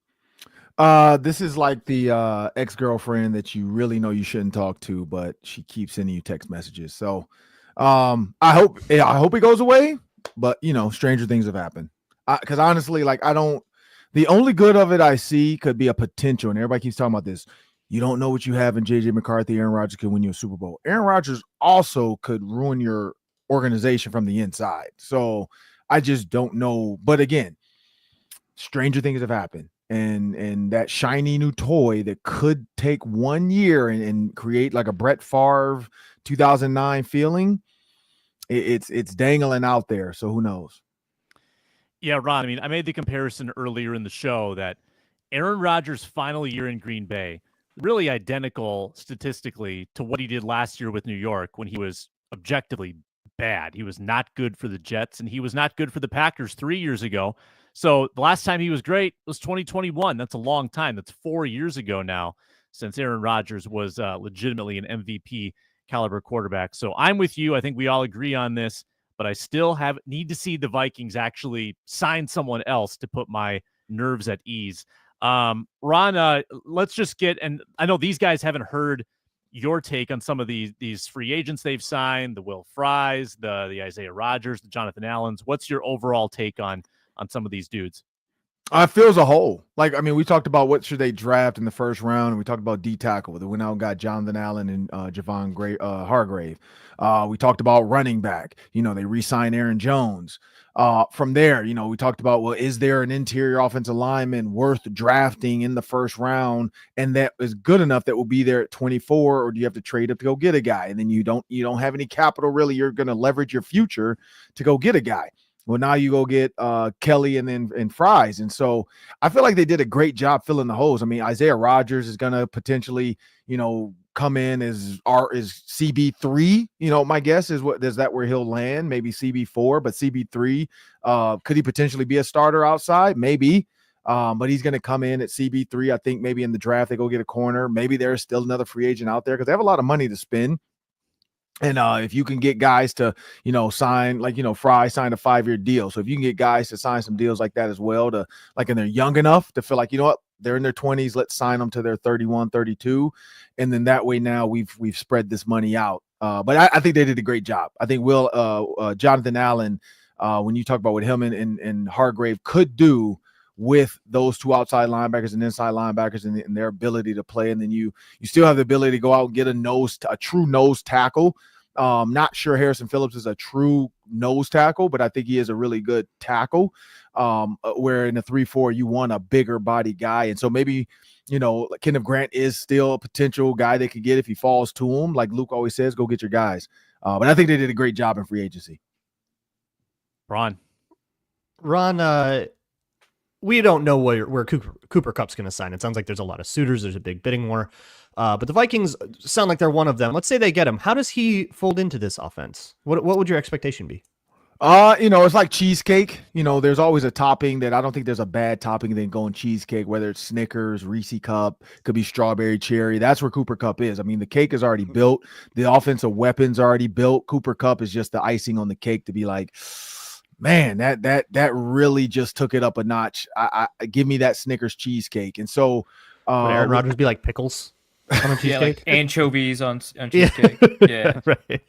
This is like the ex-girlfriend that you really know you shouldn't talk to, but she keeps sending you text messages. So I hope it goes away, but stranger things have happened. Because honestly, the only good of it I see could be a potential, and everybody keeps talking about this. You don't know what you have in J.J. McCarthy. Aaron Rodgers could win you a Super Bowl. Aaron Rodgers also could ruin your organization from the inside. So I just don't know. But again, stranger things have happened. And that shiny new toy that could take 1 year and create like a Brett Favre 2009 feeling, it's dangling out there. So who knows? Yeah, Ron, I mean, I made the comparison earlier in the show that Aaron Rodgers' final year in Green Bay, really identical statistically to what he did last year with New York when he was objectively bad. He was not good for the Jets, and he was not good for the Packers 3 years ago. So the last time he was great was 2021. That's a long time. That's 4 years ago now since Aaron Rodgers was legitimately an MVP caliber quarterback. So I'm with you. I think we all agree on this, but I still need to see the Vikings actually sign someone else to put my nerves at ease. Ron, let's just and I know these guys haven't heard your take on some of these free agents they've signed, the Will Fries, the Isaiah Rodgers, the Jonathan Allens. What's your overall take on some of these dudes? It feels a whole. We talked about what should they draft in the first round, and we talked about D tackle. They went out and got Jonathan Allen and Javon Hargrave. We talked about running back. They re-signed Aaron Jones. From there, we talked about, well, is there an interior offensive lineman worth drafting in the first round, and that is good enough that will be there at 24, or do you have to trade up to go get a guy? And then you don't have any capital really. You're going to leverage your future to go get a guy. Well, now you go get Kelly and Fries. And so I feel like they did a great job filling the holes. I mean, Isaiah Rodgers is going to potentially, come in as CB3. My guess is where he'll land, maybe CB4, but CB3, could he potentially be a starter outside? Maybe. But he's going to come in at CB3. I think maybe in the draft, they go get a corner. Maybe there's still another free agent out there because they have a lot of money to spend. And if you can get guys to, sign, Fry signed a 5-year deal. So if you can get guys to sign some deals like that as well, and they're young enough to feel like, they're in their 20s, let's sign them to their 31, 32. And then that way now we've spread this money out. But I think they did a great job. I think Jonathan Allen, when you talk about what him and Hargrave could do with those two outside linebackers and inside linebackers and their ability to play. And then you still have the ability to go out and get a true nose tackle. Not sure Harrison Phillips is a true nose tackle, but I think he is a really good tackle. Where in the 3-4, you want a bigger body guy. And so maybe, Kenneth Grant is still a potential guy they could get if he falls to him. Like Luke always says, go get your guys. But I think they did a great job in free agency. Braun. Ron, we don't know where Cooper Kupp's going to sign. It sounds like there's a lot of suitors. There's a big bidding war. But the Vikings sound like they're one of them. Let's say they get him. How does he fold into this offense? What would your expectation be? It's like cheesecake. There's always a topping that I don't think there's a bad topping than going cheesecake, whether it's Snickers, Reese Cup, could be strawberry cherry. That's where Cooper Kupp is. I mean, the cake is already built. The offensive weapons already built. Cooper Kupp is just the icing on the cake to be like, man, that really just took it up a notch. I give me that Snickers cheesecake. And so would Aaron Rodgers be like pickles on a cheesecake? Yeah, like anchovies on cheesecake. Yeah. Right.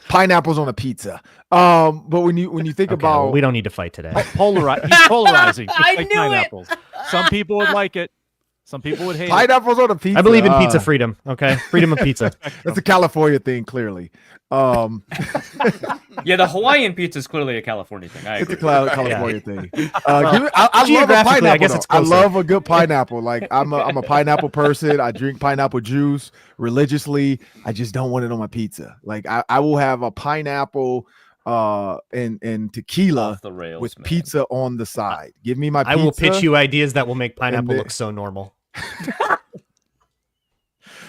Pineapples on a pizza. But when you think about, well, we don't need to fight today. He's polarizing. Just I like knew it. pineapples. Some people would like it. Some people would hate it. pineapples on a pizza, I believe in pizza freedom. Okay, freedom of pizza. That's a California thing, clearly. Yeah, the Hawaiian pizza is clearly a California thing. I It's agree. a California thing. I love a Geographically, pineapple. I guess it's I closer. love a good pineapple. Like I'm a pineapple person. I drink pineapple juice religiously. I just don't want it on my pizza. Like I will have a pineapple and tequila Off the rails, with man. pizza on the side. Give me my pizza. I will pitch you ideas that will make pineapple then- look so normal.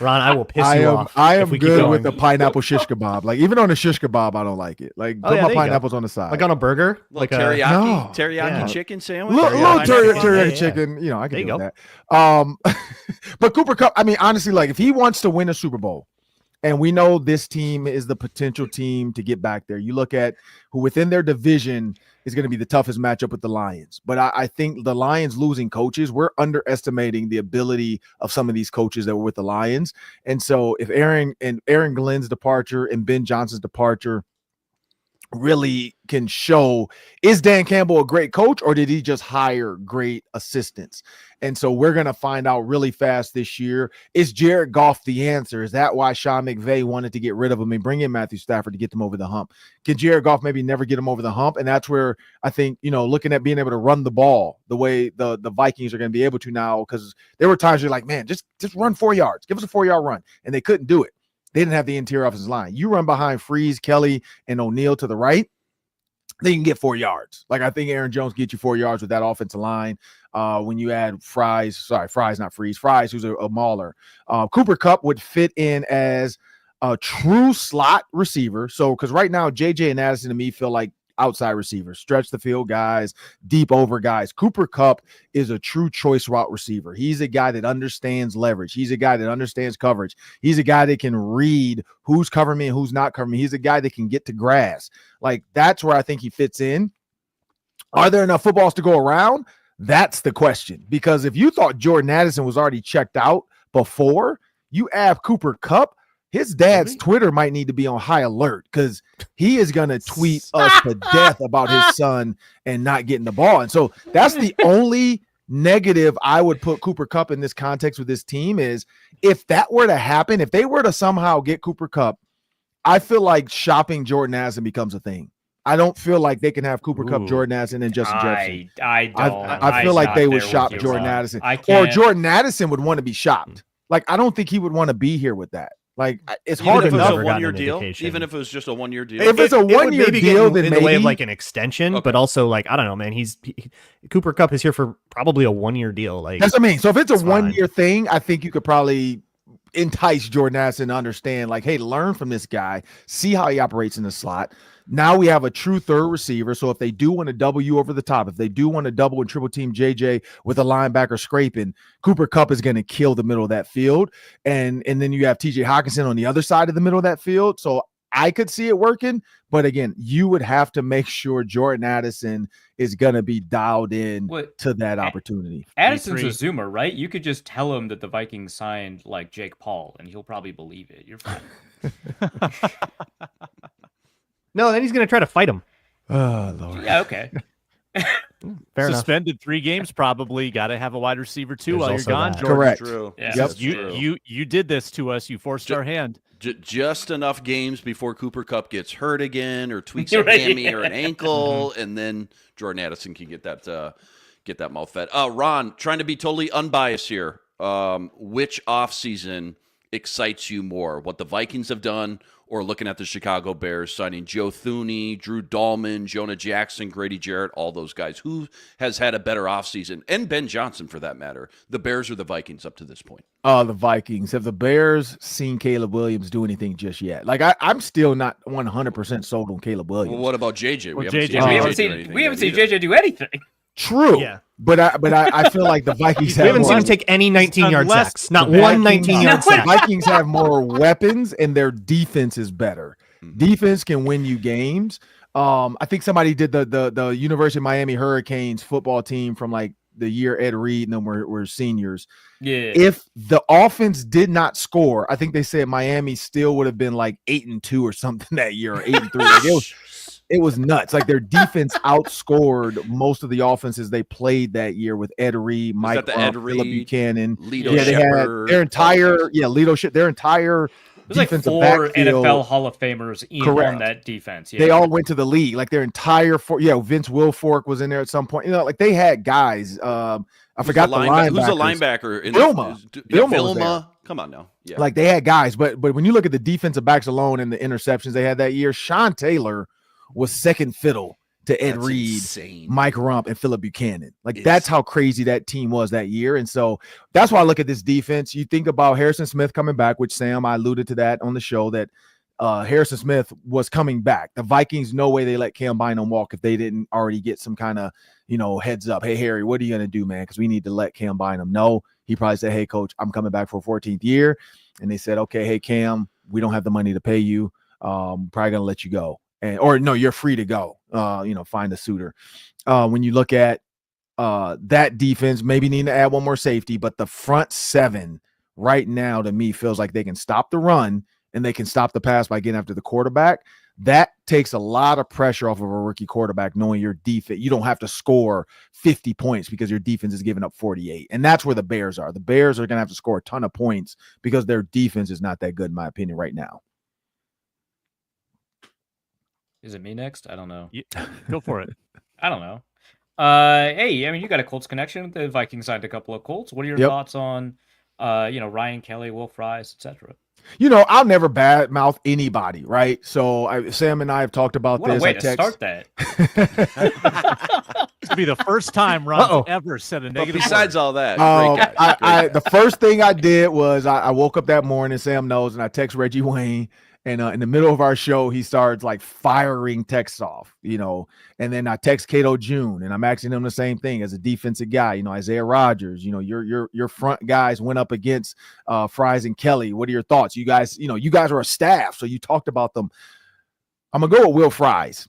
Ron, I will piss you off. I if am we keep good going. with the pineapple shish kebab. Like even on a shish kebab, I don't like it. Like Oh, put yeah, my there you go. pineapples on the side. like on a burger, Like like teriyaki, No. teriyaki Yeah. chicken sandwich. little Teriyaki teriyaki chicken. chicken. I can There you do go. that. But Cooper Kupp, I mean, honestly, like if he wants to win a Super Bowl, and we know this team is the potential team to get back there. You look at who within their division is going to be the toughest matchup with the Lions. But I think the Lions losing coaches, we're underestimating the ability of some of these coaches that were with the Lions. And so if Aaron Glenn's departure and Ben Johnson's departure really can show, is Dan Campbell a great coach or did he just hire great assistants? And so we're going to find out really fast this year. Is Jared Goff the answer? Is that why Sean McVay wanted to get rid of him and bring in Matthew Stafford to get them over the hump? Can Jared Goff maybe never get him over the hump? And that's where I think, looking at being able to run the ball the way the Vikings are going to be able to now, because there were times you're like, man, just run 4 yards. Give us a 4-yard run. And they couldn't do it. They didn't have the interior offensive line. You run behind Freeze, Kelly, and O'Neal to the right, they can get 4 yards. Like I think Aaron Jones get you 4 yards with that offensive line. When you add Fries, not Freeze, Fries, who's a mauler. Cooper Kupp would fit in as a true slot receiver. So because right now JJ and Addison to me feel like outside receivers, stretch the field guys, deep over guys. Cooper Kupp is a true choice route receiver. He's a guy that understands leverage. He's a guy that understands coverage. He's a guy that can read who's covering me and who's not covering me. He's a guy that can get to grass. Like that's where I think he fits in. Are there enough footballs to go around? That's the question. Because if you thought Jordan Addison was already checked out before, you add Cooper Kupp, his dad's Twitter might need to be on high alert because he is going to tweet us to death about his son and not getting the ball. And so that's the only negative I would put Cooper Kupp in this context with this team is if that were to happen, if they were to somehow get Cooper Kupp, I feel like shopping Jordan Addison becomes a thing. I don't feel like they can have Cooper Kupp, Jordan Addison, and Justin Jefferson. I don't. I feel like they would shop Jordan Addison. Or Jordan Addison would want to be shopped. Like, I don't think he would want to be here with that. Like, it's hard Even if it enough. was a gotten one-year an deal, indication. even if it was just a one-year deal. If it's a It would one-year maybe deal, get then in maybe the way of like an extension, but also like I don't know, man. Cooper Kupp is here for probably a 1-year deal. Like that's what I mean. So if it's a It's fine. one-year thing, I think you could probably entice Jordan Addison to understand, like, hey, learn from this guy, see how he operates in the slot. Now we have a true third receiver. So if they do want to double you over the top, if they do want to double and triple team JJ with a linebacker scraping, Cooper Kupp is going to kill the middle of that field. And then you have TJ Hawkinson on the other side of the middle of that field. So I could see it working. But again, you would have to make sure Jordan Addison is going to be dialed in to that opportunity. Addison's a Zoomer, right? You could just tell him that the Vikings signed like Jake Paul and he'll probably believe it. You're fine. no, then he's gonna try to fight him. Oh Lord. Yeah, okay. Fair enough. Suspended 3 games, probably. Got to have a wide receiver too There's while you're also gone. that. Jordan. Correct. True. Yeah. Yep. You did this to us. You forced our hand. Just enough games before Cooper Kupp gets hurt again or tweaks a hammy or an ankle, and then Jordan Addison can get that mouth fed. Ron, trying to be totally unbiased here. Which offseason excites you more, what the Vikings have done or looking at the Chicago Bears signing Joe Thuney, Drew Dahlman, Jonah Jackson, Grady Jarrett, all those guys? Who has had a better offseason? And Ben Johnson, for that matter. The Bears or the Vikings up to this point? The Vikings. Have the Bears seen Caleb Williams do anything just yet? Like, I'm still not 100% sold on Caleb Williams. Well, what about JJ? Well, We haven't seen JJ do anything. True. Yeah. But I feel like the Vikings We haven't seen him more, take any 19-yard less sacks. Not than one that. 19-yard the sack. Vikings have more weapons and their defense is better. Defense can win you games. I think somebody did the University of Miami Hurricanes football team from like the year Ed Reed and them were seniors. Yeah. If the offense did not score, I think they said Miami still would have been like 8-2 or something that year, or 8-3. Like it was nuts. Like their defense outscored most of the offenses they played that year with Ed Reed, Mike Rumph, Phillip Buchanan. Lito Yeah, they had Shepherd, their entire their entire There's like defensive 4 backfield. NFL Hall of Famers Correct. on that defense. Yeah. They all went to the league. Like their entire Vince Wilfork was in there at some point. You know, like they had guys. I forgot the linebacker. Who's the linebacker? Vilma. Vilma was there. Vilma. Come on now. Yeah. Like they had guys, but when you look at the defensive backs alone and the interceptions they had that year, Sean Taylor was second fiddle to Ed That's Reed, insane. Mike Rumph, and Phillip Buchanan. Like that's how crazy that team was that year. And so that's why I look at this defense. You think about Harrison Smith coming back, which Sam, I alluded to that on the show that Harrison Smith was coming back. The Vikings, no way they let Cam Bynum walk if they didn't already get some kind of, heads up. Hey, Harry, what are you going to do, man? Because we need to let Cam Bynum know. He probably said, hey, coach, I'm coming back for a 14th year. And they said, okay, hey, Cam, we don't have the money to pay you. Probably going to let you go. Or no, you're free to go, find a suitor. When you look at that defense, maybe need to add one more safety, but the front seven right now to me feels like they can stop the run and they can stop the pass by getting after the quarterback. That takes a lot of pressure off of a rookie quarterback, knowing your defense. You don't have to score 50 points because your defense is giving up 48. And that's where the Bears are. The Bears are going to have to score a ton of points because their defense is not that good, in my opinion, right now. Is it me next? I don't know. Go for it. I don't know. Hey, I mean, you got a Colts connection. The Vikings signed a couple of Colts. What are your thoughts on, Ryan Kelly, Will Fries, etc.? I'll never badmouth anybody, right? So Sam and I have talked about What this. a way to start that. This will be the first time Ron ever said a But negative besides word. all that, great guy. the first thing I did was I woke up that morning, Sam knows, and I text Reggie Wayne. And in the middle of our show, he starts like firing texts off, and then I text Cato June and I'm asking him the same thing as a defensive guy, Isaiah Rodgers, your front guys went up against Fries and Kelly. What are your thoughts? You guys, you guys are a staff. So you talked about them. I'm going to go with Will Fries.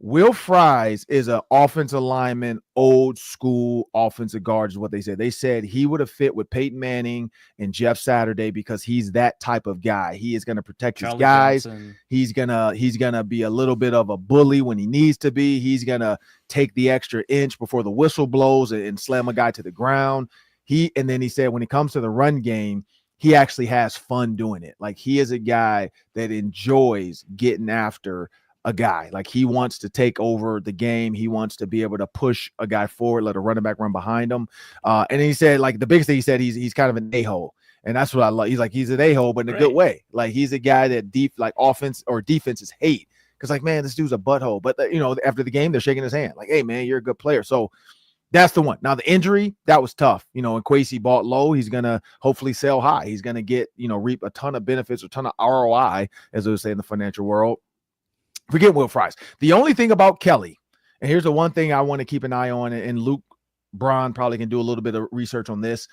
Will Fries is an offensive lineman, old school offensive guard is what they said. They said he would have fit with Peyton Manning and Jeff Saturday because he's that type of guy. He is going to protect his guys. Johnson. He's gonna be a little bit of a bully when he needs to be. He's gonna take the extra inch before the whistle blows and slam a guy to the ground. And then he said when it comes to the run game, he actually has fun doing it. Like he is a guy that enjoys getting after a guy. Like he wants to take over the game. He wants to be able to push a guy forward, let a running back run behind him. And he said, like the biggest thing he said, he's kind of an a-hole. And that's what I love. He's an a-hole, but in a good way. Like he's a guy that offense or defenses hate. Cause like, man, this dude's a butthole. But after the game, they're shaking his hand. Like, hey man, you're a good player. So that's the one. Now the injury, that was tough. And Kwesi bought low. He's going to hopefully sell high. He's going to get, reap a ton of benefits, a ton of ROI, as they would say in the financial world. Forget Will Fries. The only thing about Kelly, and here's the one thing I want to keep an eye on, and Luke Braun probably can do a little bit of research on this.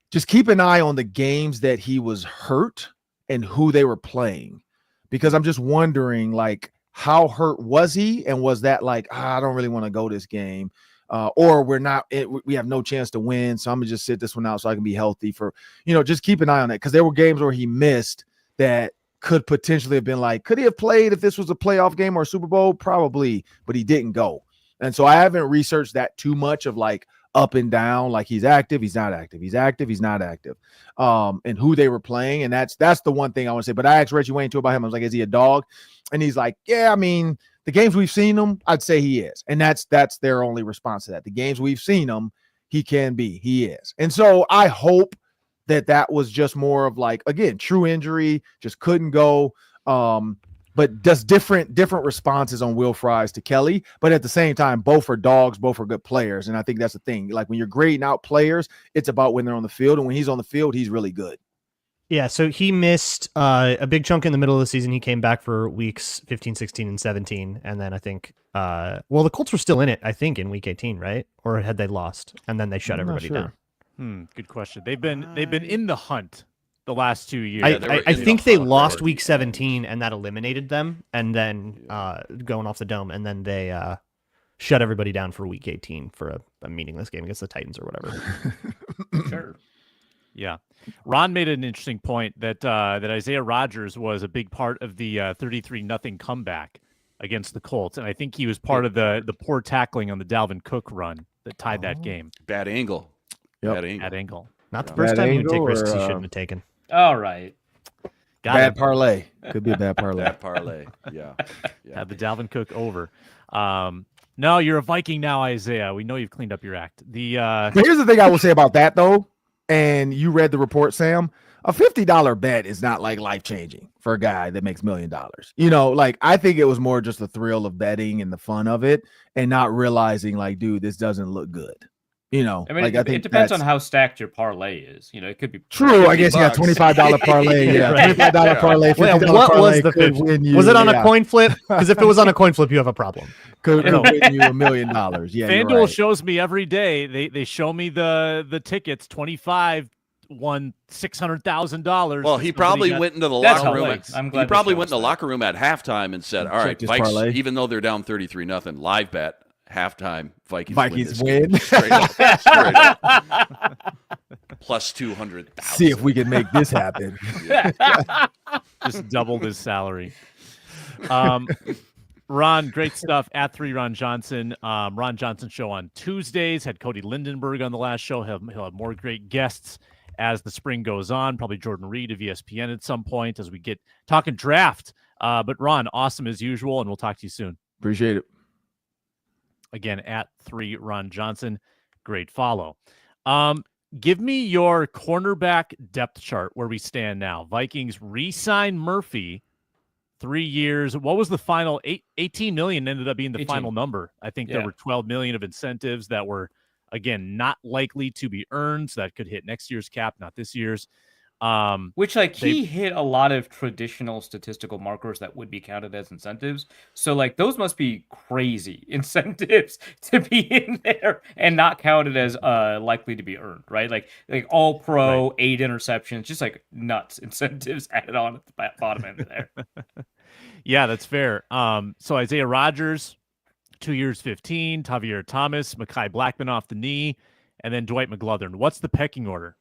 Just keep an eye on the games that he was hurt and who they were playing, because I'm just wondering, like, how hurt was he? And was that like, I don't really want to go this game, or we have no chance to win, so I'm gonna just sit this one out so I can be healthy for, just keep an eye on that, because there were games where he missed that could potentially have been like, could he have played if this was a playoff game or a Super Bowl? Probably, but he didn't go. And so I haven't researched that too much of like up and down, like he's active, he's not active, he's active, he's not active, and who they were playing. And that's the one thing I want to say. But I asked Reggie Wayne too about him. I was like, is he a dog? And he's like, yeah, I mean, the games we've seen him, I'd say he is. And that's their only response to that. The games we've seen him, he is. And so I hope that was just more of like, again, true injury, just couldn't go. But does different responses on Will Fries to Kelly. But at the same time, both are dogs, both are good players. And I think that's the thing. Like when you're grading out players, it's about when they're on the field. And when he's on the field, he's really good. Yeah, so he missed a big chunk in the middle of the season. He came back for weeks 15, 16, and 17. And then I think, the Colts were still in it, I think, in week 18, right? Or had they lost? And then they shut everybody down. Good question. They've been in the hunt the last 2 years. I think they lost week 17, and that eliminated them. And then going off the dome, and then they shut everybody down for week 18 for a meaningless game against the Titans or whatever. Sure. Yeah. Ron made an interesting point that Isaiah Rodgers was a big part of the 33-0 comeback against the Colts. And I think he was part of the poor tackling on the Dalvin Cook run that tied that game. Bad angle. Yep. Bad angle. Not the first time he would take risks he or, shouldn't have taken. All right. Bad parlay. Could be a bad parlay. Bad parlay. Yeah. Have the Dalvin Cook over. No, you're a Viking now, Isaiah. We know you've cleaned up your act. But here's the thing I will say about that, though. And you read the report, Sam. A $50 bet is not like life-changing for a guy that makes $1 million. You know, like I think it was more just the thrill of betting and the fun of it and not realizing like, dude, this doesn't look good. You know, I mean, like it, I think it depends on how stacked your parlay is. You know, it could be true. I guess you got $25 parlay. Yeah, $25 parlay. Well, $50 what parlay was the could 50? win you? Was it on a coin flip? Because if it was on a coin flip, you have a problem. Could win you $1 million. Yeah, FanDuel right. shows me every day. They show me the tickets. 25 won $600,000. Well, he probably went into the That's locker room. hilarious. I'm glad He probably this went in the shows locker room at halftime and said, "All right, Checked his Vikes, parlay. even though they're down 33-0, live bet halftime Vikings Vikings win. win. Straight up. Straight up. Plus 200,000. See if we can make this happen. Just doubled his salary. Ron, great stuff. At 3 Ron Johnson. Ron Johnson show on Tuesdays. Had Cody Lindenberg on the last show. He'll have more great guests as the spring goes on. Probably Jordan Reed of ESPN at some point as we get talking draft. But Ron, awesome as usual, and we'll talk to you soon. Appreciate it. Again, at 3 Ron Johnson. Great follow. Give me your cornerback depth chart where we stand now. Vikings re-sign Murphy. 3 years. What was the final? 18 million ended up being the 18. final number. I think there were 12 million of incentives that were, again, not likely to be earned. So that could hit next year's cap, not this year's. Which, like, he hit a lot of traditional statistical markers that would be counted as incentives. So, like, those must be crazy incentives to be in there and not counted as likely to be earned, right? Like all pro, 8 interceptions, just like nuts incentives added on at the bottom end of there. Yeah, that's fair. So Isaiah Rodgers, 2 years, 15. Tavier Thomas, Mekhi Blackman off the knee, and then Dwight McGlothern. What's the pecking order?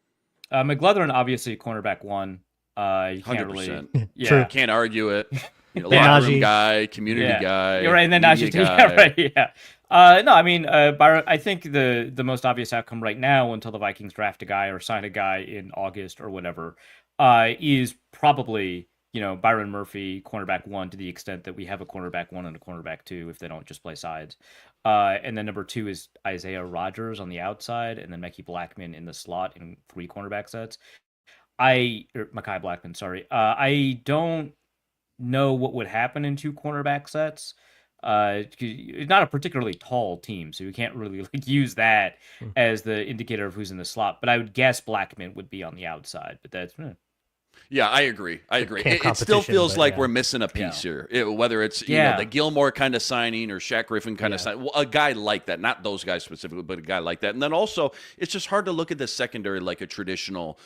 McGlothern, obviously, cornerback 1. You can't 100%. really, True. Can't argue it. You know, Yeah. locker room Najee. guy, community guy. You're right, and then media Najee too. guy. Yeah, right. Yeah. No, I mean, Byron. I think the most obvious outcome right now, until the Vikings draft a guy or sign a guy in August or whatever, is probably Byron Murphy, cornerback 1, to the extent that we have a cornerback 1 and a cornerback 2 if they don't just play sides. And then number 2 is Isaiah Rodgers on the outside, and then Mekhi Blackman in the slot in 3 cornerback sets. Mekhi Blackman, sorry. I don't know what would happen in 2 cornerback sets. It's not a particularly tall team, so you can't really use that as the indicator of who's in the slot. But I would guess Blackman would be on the outside. But that's Yeah, I agree. It still competition, feels but like yeah. we're missing a piece here. Whether it's Yeah. the Gilmore kind of signing or Shaq Griffin kind of signing, well, a guy like that, not those guys specifically, but a guy like that. And then also, it's just hard to look at the secondary like a traditional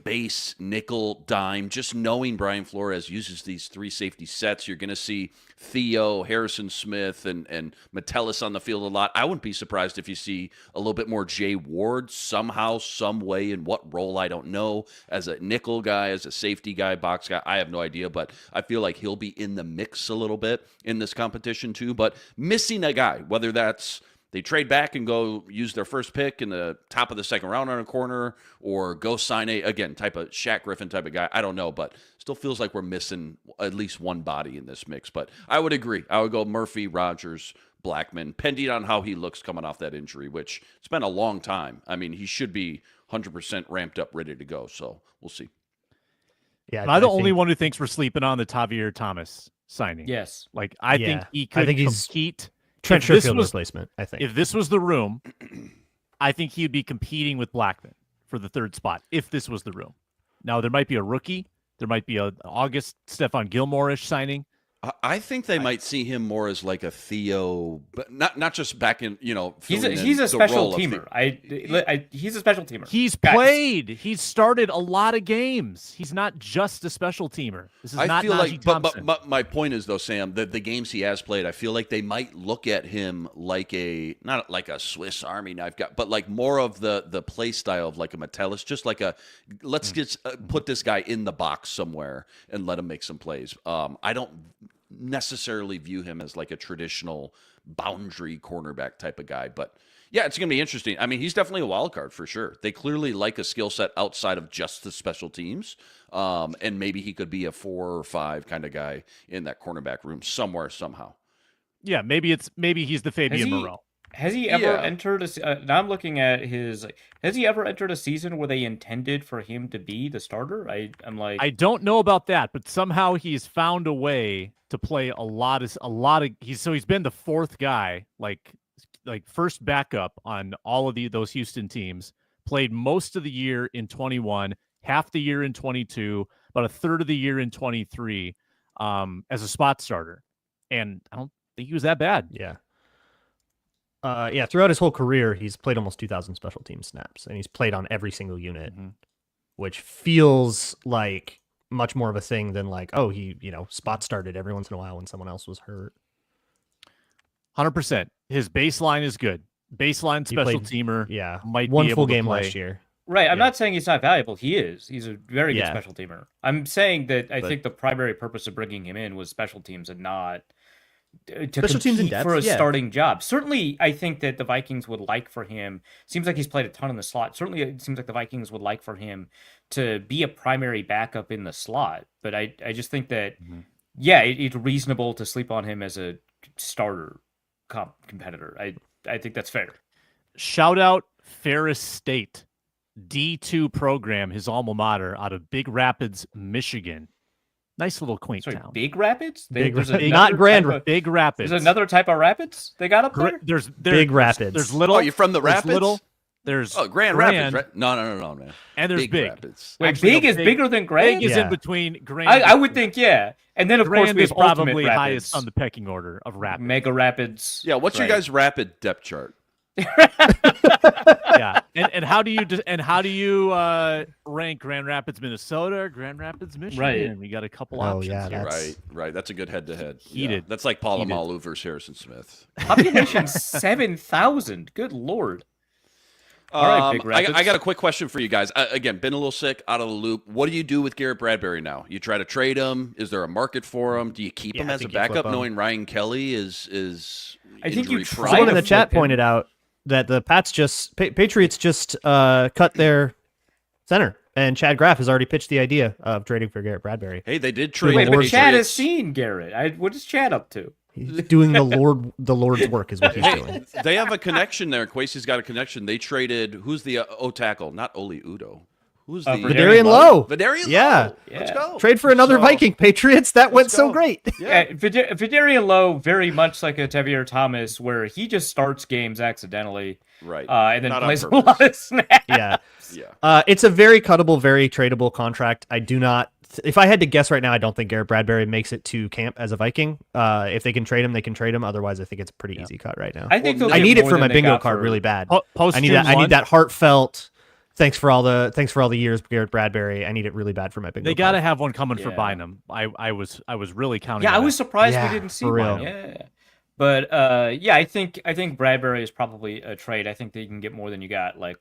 base, nickel, dime. Just knowing Brian Flores uses these 3 safety sets, you're going to see Theo, Harrison Smith, and Metellus on the field a lot. I wouldn't be surprised if you see a little bit more Jay Ward somehow, some way, in what role, I don't know, as a nickel guy, as a safety guy, box guy, I have no idea, but I feel like he'll be in the mix a little bit in this competition too. But missing a guy, whether that's they trade back and go use their first pick in the top of the second round on a corner, or go sign type of Shaq Griffin type of guy. I don't know, but still feels like we're missing at least one body in this mix. But I would agree. I would go Murphy, Rodgers, Blackman, pending on how he looks coming off that injury, which it's been a long time. I mean, he should be 100% ramped up, ready to go. So we'll see. Yeah, Am I the only think- one who thinks we're sleeping on the Tavier Thomas signing? Yes. Like, I think Yeah. he could I think he's compete. Trent If this Sherfield was- replacement, I think. If this was the room, I think he'd be competing with Blackman for the third spot, if this was the room. Now, there might be a rookie. There might be a August Stephon Gilmore-ish signing. I think they might see him more as like a Theo, but not just back in, He's filling a in the special role of teamer. He's a special teamer. He's Guys. played. He's started a lot of games. He's not just a special teamer. This is I not feel Najee like, Thompson. but my point is though, Sam, that the games he has played, I feel like they might look at him like not like a Swiss Army knife guy, but like more of the play style of like a Metellus, just like let's just put this guy in the box somewhere and let him make some plays. I don't necessarily view him as like a traditional boundary cornerback type of guy, but yeah, it's going to be interesting. I mean, he's definitely a wild card for sure. They clearly like a skill set outside of just the special teams, and maybe he could be a 4 or 5 kind of guy in that cornerback room somewhere, somehow. Yeah, maybe he's the Fabian Moreau. Has he ever Yeah. entered now I'm looking at his has he ever entered a season where they intended for him to be the starter? I'm like I don't know about that, but somehow he's found a way to play a lot of he's been the fourth guy, like first backup on all of those Houston teams, played most of the year in 21, half the year in 22, about a third of the year in 23, as a spot starter. And I don't think he was that bad. Yeah. Throughout his whole career, he's played almost 2,000 special team snaps, and he's played on every single unit, which feels like much more of a thing than like, oh, he, spot started every once in a while when someone else was hurt. 100%. His baseline is good. Baseline He special played- teamer. Yeah. Might One be full able to game play. last year. right. I'm Yeah. not saying he's not valuable. He is. He's a very good Yeah. special teamer. I'm saying that I But- think the primary purpose of bringing him in was special teams and not to Special teams in compete depth, for a yeah. starting job. Certainly, I think that the Vikings would like for him. Seems like he's played a ton in the slot. Certainly, it seems like the Vikings would like for him to be a primary backup in the slot. But I just think that, it's reasonable to sleep on him as a starter competitor. I think that's fair. Shout out Ferris State, D2 program, his alma mater, out of Big Rapids, Michigan. Nice little quaint Sorry, town. Big Rapids? Big another not Grand type of- Big Rapids. There's another type of rapids they got up there? There's Big Rapids. There's little. Oh, you're from the there's Rapids? Little. There's Grand Rapids, right? No, man. And there's big. Rapids. Wait, Actually, big no, is bigger than Grand? Big is Yeah. in between Grand. I would think, yeah. And then, of course, Grand we is have Ultimate probably Rapids. highest on the pecking order of Rapids. Mega Rapids. Yeah, what's your Right. guys' rapid depth chart? Yeah, and how do you rank Grand Rapids, Minnesota, or Grand Rapids, Michigan? Right. We got a couple Oh, options. yeah, here. that's- Right. That's a good head-to-head. Heated. That's like Palomalu versus Harrison Smith. Population 7,000. Good Lord. All right, Big Rapids. I got a quick question for you guys. Again, been a little sick, out of the loop. What do you do with Garrett Bradbury now? You try to trade him? Is there a market for him? Do you keep him I as a think you flip backup, him. knowing Ryan Kelly is I think you injury try prone? Someone in to the chat flip him. pointed out that the Patriots just cut their center, and Chad Graff has already pitched the idea of trading for Garrett Bradbury. Hey, they did trade. Wait, the but Lord- Chad has Patriots. seen Garrett. What is Chad up to? He's doing the Lord's work is what he's doing. They have a connection there. Quasey's got a connection. They traded. Who's the O tackle? Not Oli Udo. Who's the Vidarian Lowe. Vidarian Yeah. Lowe. Let's go. Trade for another So- Viking, Patriots. That went Let's so go. great. Yeah, Vidarian Lowe, very much like a Tavier Thomas, where he just starts games accidentally, Right. and then Not on plays a purpose. lot of snaps. Yeah. Yeah. It's a very cuttable, very tradable contract. I do not. If I had to guess right now, I don't think Garrett Bradbury makes it to camp as a Viking. If they can trade him, they can trade him. Otherwise, I think it's a pretty easy cut right now. I think they'll I get need it more for than my they bingo got card for- really bad. Post I need June that. I 1, need that heartfelt. Thanks for all the years, Garrett Bradbury. I need it really bad for my bingo. They got to card. have one coming for Yeah. Bynum. I was really counting. Yeah, I on was that. surprised Yeah, we didn't see for real. one. Yeah, but I think Bradbury is probably a trade. I think that you can get more than you got, like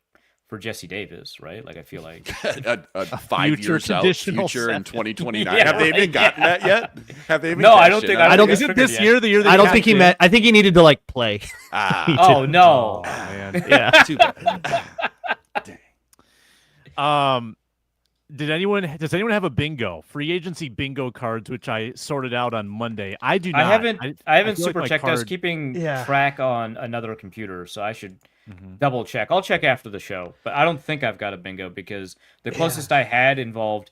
for Jesse Davis, right? Like I feel like a 5 future years out, traditional future in seven. 2029. Yeah, Have they even right, gotten that yet? Have they even? No, I cashed don't in think- on I it don't yet? Is it this year? The year they I don't think he cashed meant. I think he needed to like play. Ah, oh no. in? Man. Yeah. too bad. Um, Does anyone have a bingo? Free agency bingo cards, which I sorted out on Monday. I do not. I haven't feel super my checked. I was card- keeping Yeah. track on another computer, so I should Mhm. double check. I'll check after the show, but I don't think I've got a bingo because the closest I had involved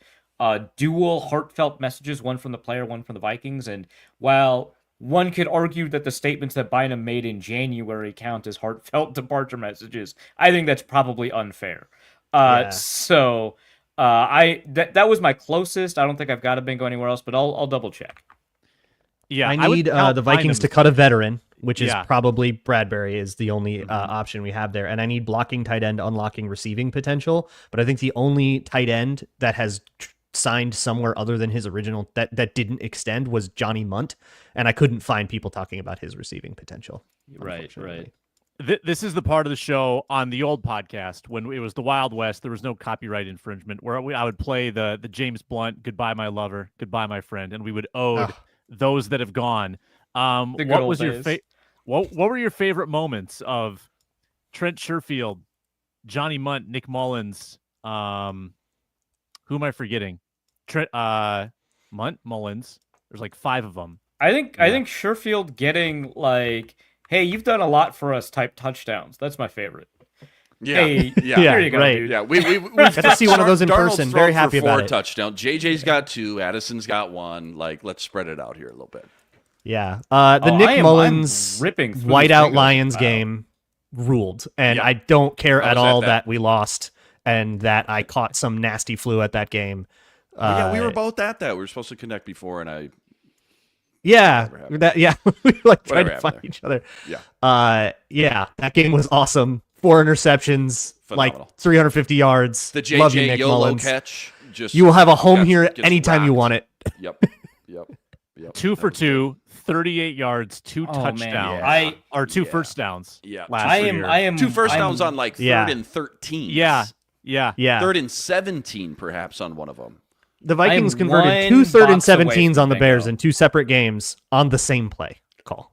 dual heartfelt messages, one from the player, one from the Vikings. And while one could argue that the statements that Bynum made in January count as heartfelt departure messages, I think that's probably unfair. So that was my closest. I don't think I've got a bingo anywhere else, but I'll double check. Yeah, I would need count the Vikings to Bynum's. cut a veteran, which is Yeah. probably Bradbury is the only option we have there. And I need blocking tight end, unlocking receiving potential. But I think the only tight end that has signed somewhere other than his original that didn't extend was Johnny Munt. And I couldn't find people talking about his receiving potential. Right. unfortunately. This is the part of the show on the old podcast when it was the Wild West. There was no copyright infringement where I would play the James Blunt "Goodbye My Lover, Goodbye My Friend," and we would ode those that have gone. The good What old was your days. what were your favorite moments of Trent Sherfield, Johnny Munt, Nick Mullins? Who am I forgetting? Trent Munt, Mullins. There's like 5 of them. I think Sherfield getting like, "Hey, you've done a lot for us" type touchdowns. That's my favorite. Yeah, Hey, yeah, here you go, right. dude. Yeah, we've Got to see one of those in Darnold's person. thrown Very for happy 4 about it. touchdowns. JJ's got 2. Addison's got 1. Like, let's spread it out here a little bit. Yeah. The Oh, Nick Mullins I'm ripping through this whiteout bingo. Lions Wow. game ruled. And Yeah. I don't care I at was at all that. that we lost and that I caught some nasty flu at that game. Yeah, we were both at that. We were supposed to connect before, and I Yeah, Whatever happened. we like tried Whatever to happened find there. each other. Yeah. Yeah, that game was awesome. 4 interceptions, Phenomenal. like 350 yards. the Love you, JJ Nick YOLO Mullins. catch. Just You will have a home gets- here gets anytime you rocked. want it. Yep. 2 for That was 2, 38 yards, 2 Oh, man. touchdowns, or 2 Yeah. first downs. Yeah. last I year. am 2 first I'm- downs on like 3rd Yeah. and 13. Yeah. Yeah. 3rd and 17 perhaps on one of them. The Vikings I'm converted 2 one 3rd and box away 17s from on the bingo. Bears in 2 separate games on the same play call.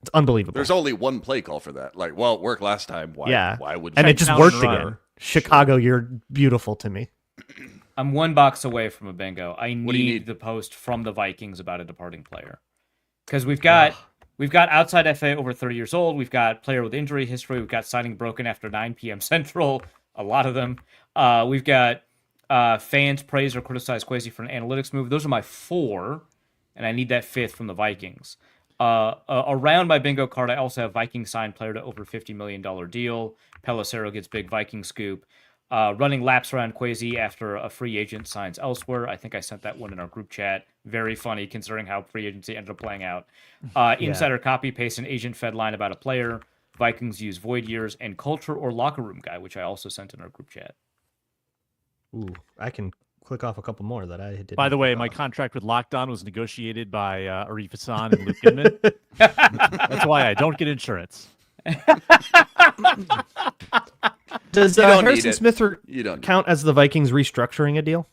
It's unbelievable. There's only one play call for that. Like, well, it worked last time. Why? Yeah. Why would and you? it just down worked and run. again. Chicago, you're beautiful to me. I'm 1 box away from a bingo. I What do you need need? the post from the Vikings about a departing player. Because we've got outside FA over 30 years old. We've got player with injury history. We've got signing broken after 9 p.m. Central. A lot of them. We've got fans praise or criticize Kwesi for an analytics move. Those are my 4, and I need that 5th from the Vikings. Around my bingo card, I also have Viking signed player to over $50 million deal. Pelissero gets big Viking scoop. Running laps around Kwesi after a free agent signs elsewhere. I think I sent that one in our group chat. Very funny considering how free agency ended up playing out. Insider copy paste an agent fed line about a player. Vikings use void years and culture or locker room guy, which I also sent in our group chat. Ooh, I can click off a couple more that I did. By the way, my contract with Locked On was negotiated by Arif Hasan and Luke Inman. That's why I don't get insurance. Does You don't need Harrison it. Smith You don't. count as the Vikings restructuring a deal?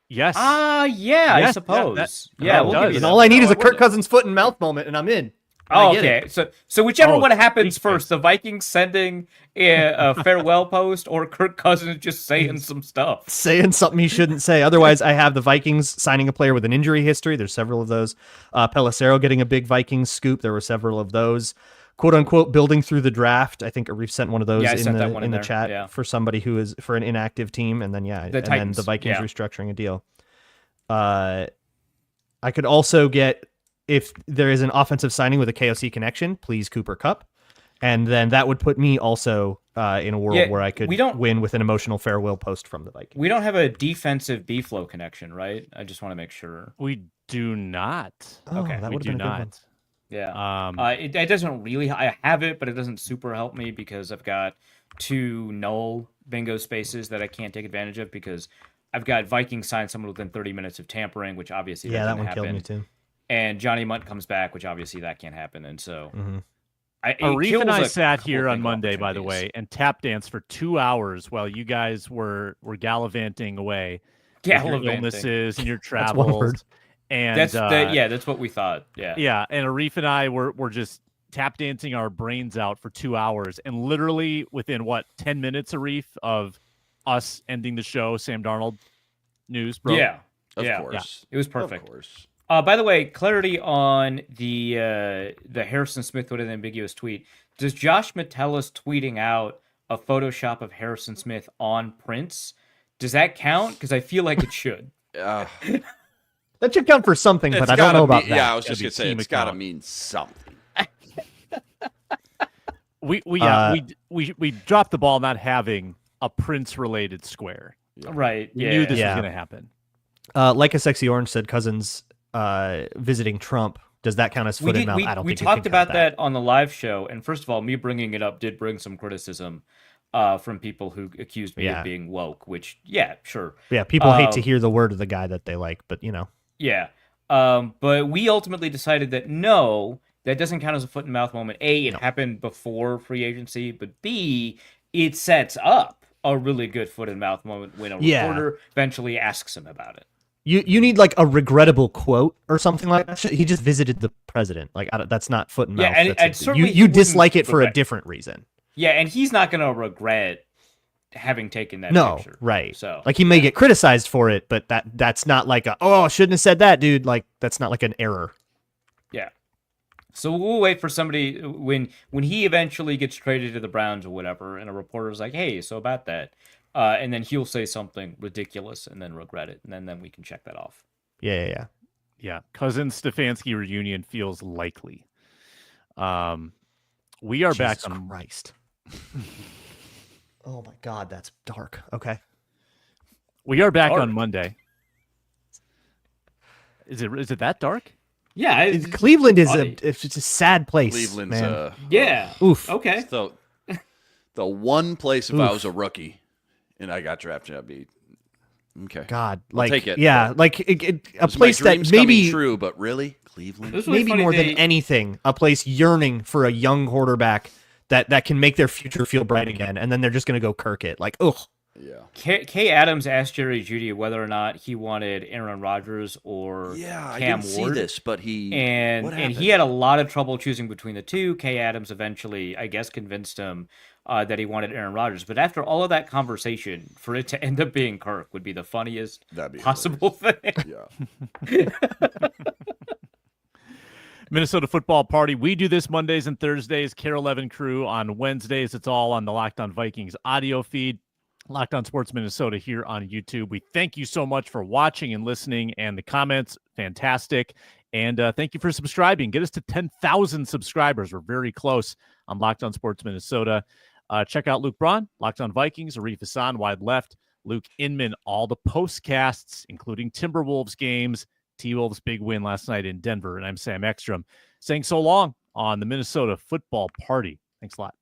Yes. Yeah, Yeah, I suppose. that Yeah, we'll does. give you And that. all I need is a No, Kirk Cousins foot and mouth moment, and I'm in. Oh, I get okay. it. So whichever Oh, one happens sweet first, the Vikings sending a farewell post or Kirk Cousins just saying some stuff. Saying something he shouldn't say. Otherwise, I have the Vikings signing a player with an injury history. There's several of those. Pelissero getting a big Vikings scoop. There were several of those. "Quote unquote" building through the draft. I think Arif sent one of those Yeah, I in sent the that one in the there, chat yeah. for somebody who is for an inactive team, and then and then Titans, the Vikings yeah. restructuring a deal. I could also get, if there is an offensive signing with a KOC connection, please Cooper Kupp, and then that would put me also in a world Yeah, where I could we don't- win with an emotional farewell post from the Vikings. We don't have a defensive B-flow connection, right? I just want to make sure. We do not. Okay, that we would do have been a good one. not. Yeah. It doesn't really. I have it, but it doesn't super help me because I've got 2 null bingo spaces that I can't take advantage of because I've got Vikings sign someone within 30 minutes of tampering, which obviously Yeah, that doesn't one happen. killed me too. And Johnny Munt comes back, which obviously that can't happen. And so it Arif and kills I a sat couple here on bingo Monday, by the opportunities. way, and tap danced for 2 hours while you guys were gallivanting away. With your Gallivanting. illnesses and your That's one word. travels. And That's what we thought. Yeah. yeah, and Arif and I were just tap dancing our brains out for 2 hours, and literally within 10 minutes, Arif, of us ending the show, Sam Darnold news, bro. Yeah. Of yeah. course. It was perfect. Of course. By the way, clarity on the Harrison Smith with an ambiguous tweet. Does Josh Metellus tweeting out a Photoshop of Harrison Smith on Prince, does that count? Because I feel like it should. That should count for something, but I don't know about that. Yeah, I was just Gotta gonna be say team it's got to account. mean something. We dropped the ball not having a Prince related square. Right. We Yeah. knew this Yeah. was going to happen. Like a sexy orange said, Cousins visiting Trump. Does that count as foot and mouth? I don't we think it talked can about count that on the live show, and first of all, me bringing it up did bring some criticism from people who accused me Yeah. of being woke. Which, yeah, sure, Yeah, people hate to hear the word of the guy that they like, but you know. yeah. But we ultimately decided that no, that doesn't count as a foot and mouth moment. A, it happened before free agency, but B, it sets up a really good foot and mouth moment when a reporter eventually asks him about it. You need like a regrettable quote or something like that. He just visited the president. Like that's not foot and mouth. Yeah, and That's certainly he you wouldn't dislike it for a regret- different reason. Yeah, and he's not going to regret having taken that No, picture. right. So, Like he may get criticized for it, but that's not like I shouldn't have said that, dude. Like that's not like an error. yeah. So we'll wait for somebody when he eventually gets traded to the Browns or whatever, and a reporter's like, "Hey, so about that," and then he'll say something ridiculous and then regret it, and then we can check that off. Yeah. Yeah, Cousins Stefanski reunion feels likely. We are back Jesus on Christ. Oh my God, that's dark. Okay. We are back Dark. on Monday. Is it that dark? Yeah, Cleveland is funny. it's a sad place. Cleveland's man. Yeah. Oof. Okay. So the one place if I Oof. was a rookie and I got drafted, I'd be okay. God, I'll like take it, yeah, but like a It's place my that dreams maybe coming true, but really, Cleveland. It was really maybe funny more than they- anything, a place yearning for a young quarterback that can make their future feel bright again, and then they're just gonna go Kirk it. Like, ugh. Yeah. Kay Adams asked Jerry Jeudy whether or not he wanted Aaron Rodgers or Yeah, I Cam didn't Ward. see this, but he And what he happened? had a lot of trouble choosing between the two. Kay Adams eventually, I guess, convinced him that he wanted Aaron Rodgers. But after all of that conversation, for it to end up being Kirk would be the funniest That'd be possible thing. Yeah. Minnesota Football Party. We do this Mondays and Thursdays. Carol Levin crew on Wednesdays. It's all on the Locked On Vikings audio feed. Locked On Sports Minnesota here on YouTube. We thank you so much for watching and listening, and the comments, fantastic. And thank you for subscribing. Get us to 10,000 subscribers. We're very close on Locked On Sports Minnesota. Check out Luke Braun, Locked On Vikings, Arif Hasan, Wide Left, Luke Inman, all the postcasts, including Timberwolves games, T-Wolves' big win last night in Denver. And I'm Sam Ekstrom saying so long on the Minnesota Football Party. Thanks a lot.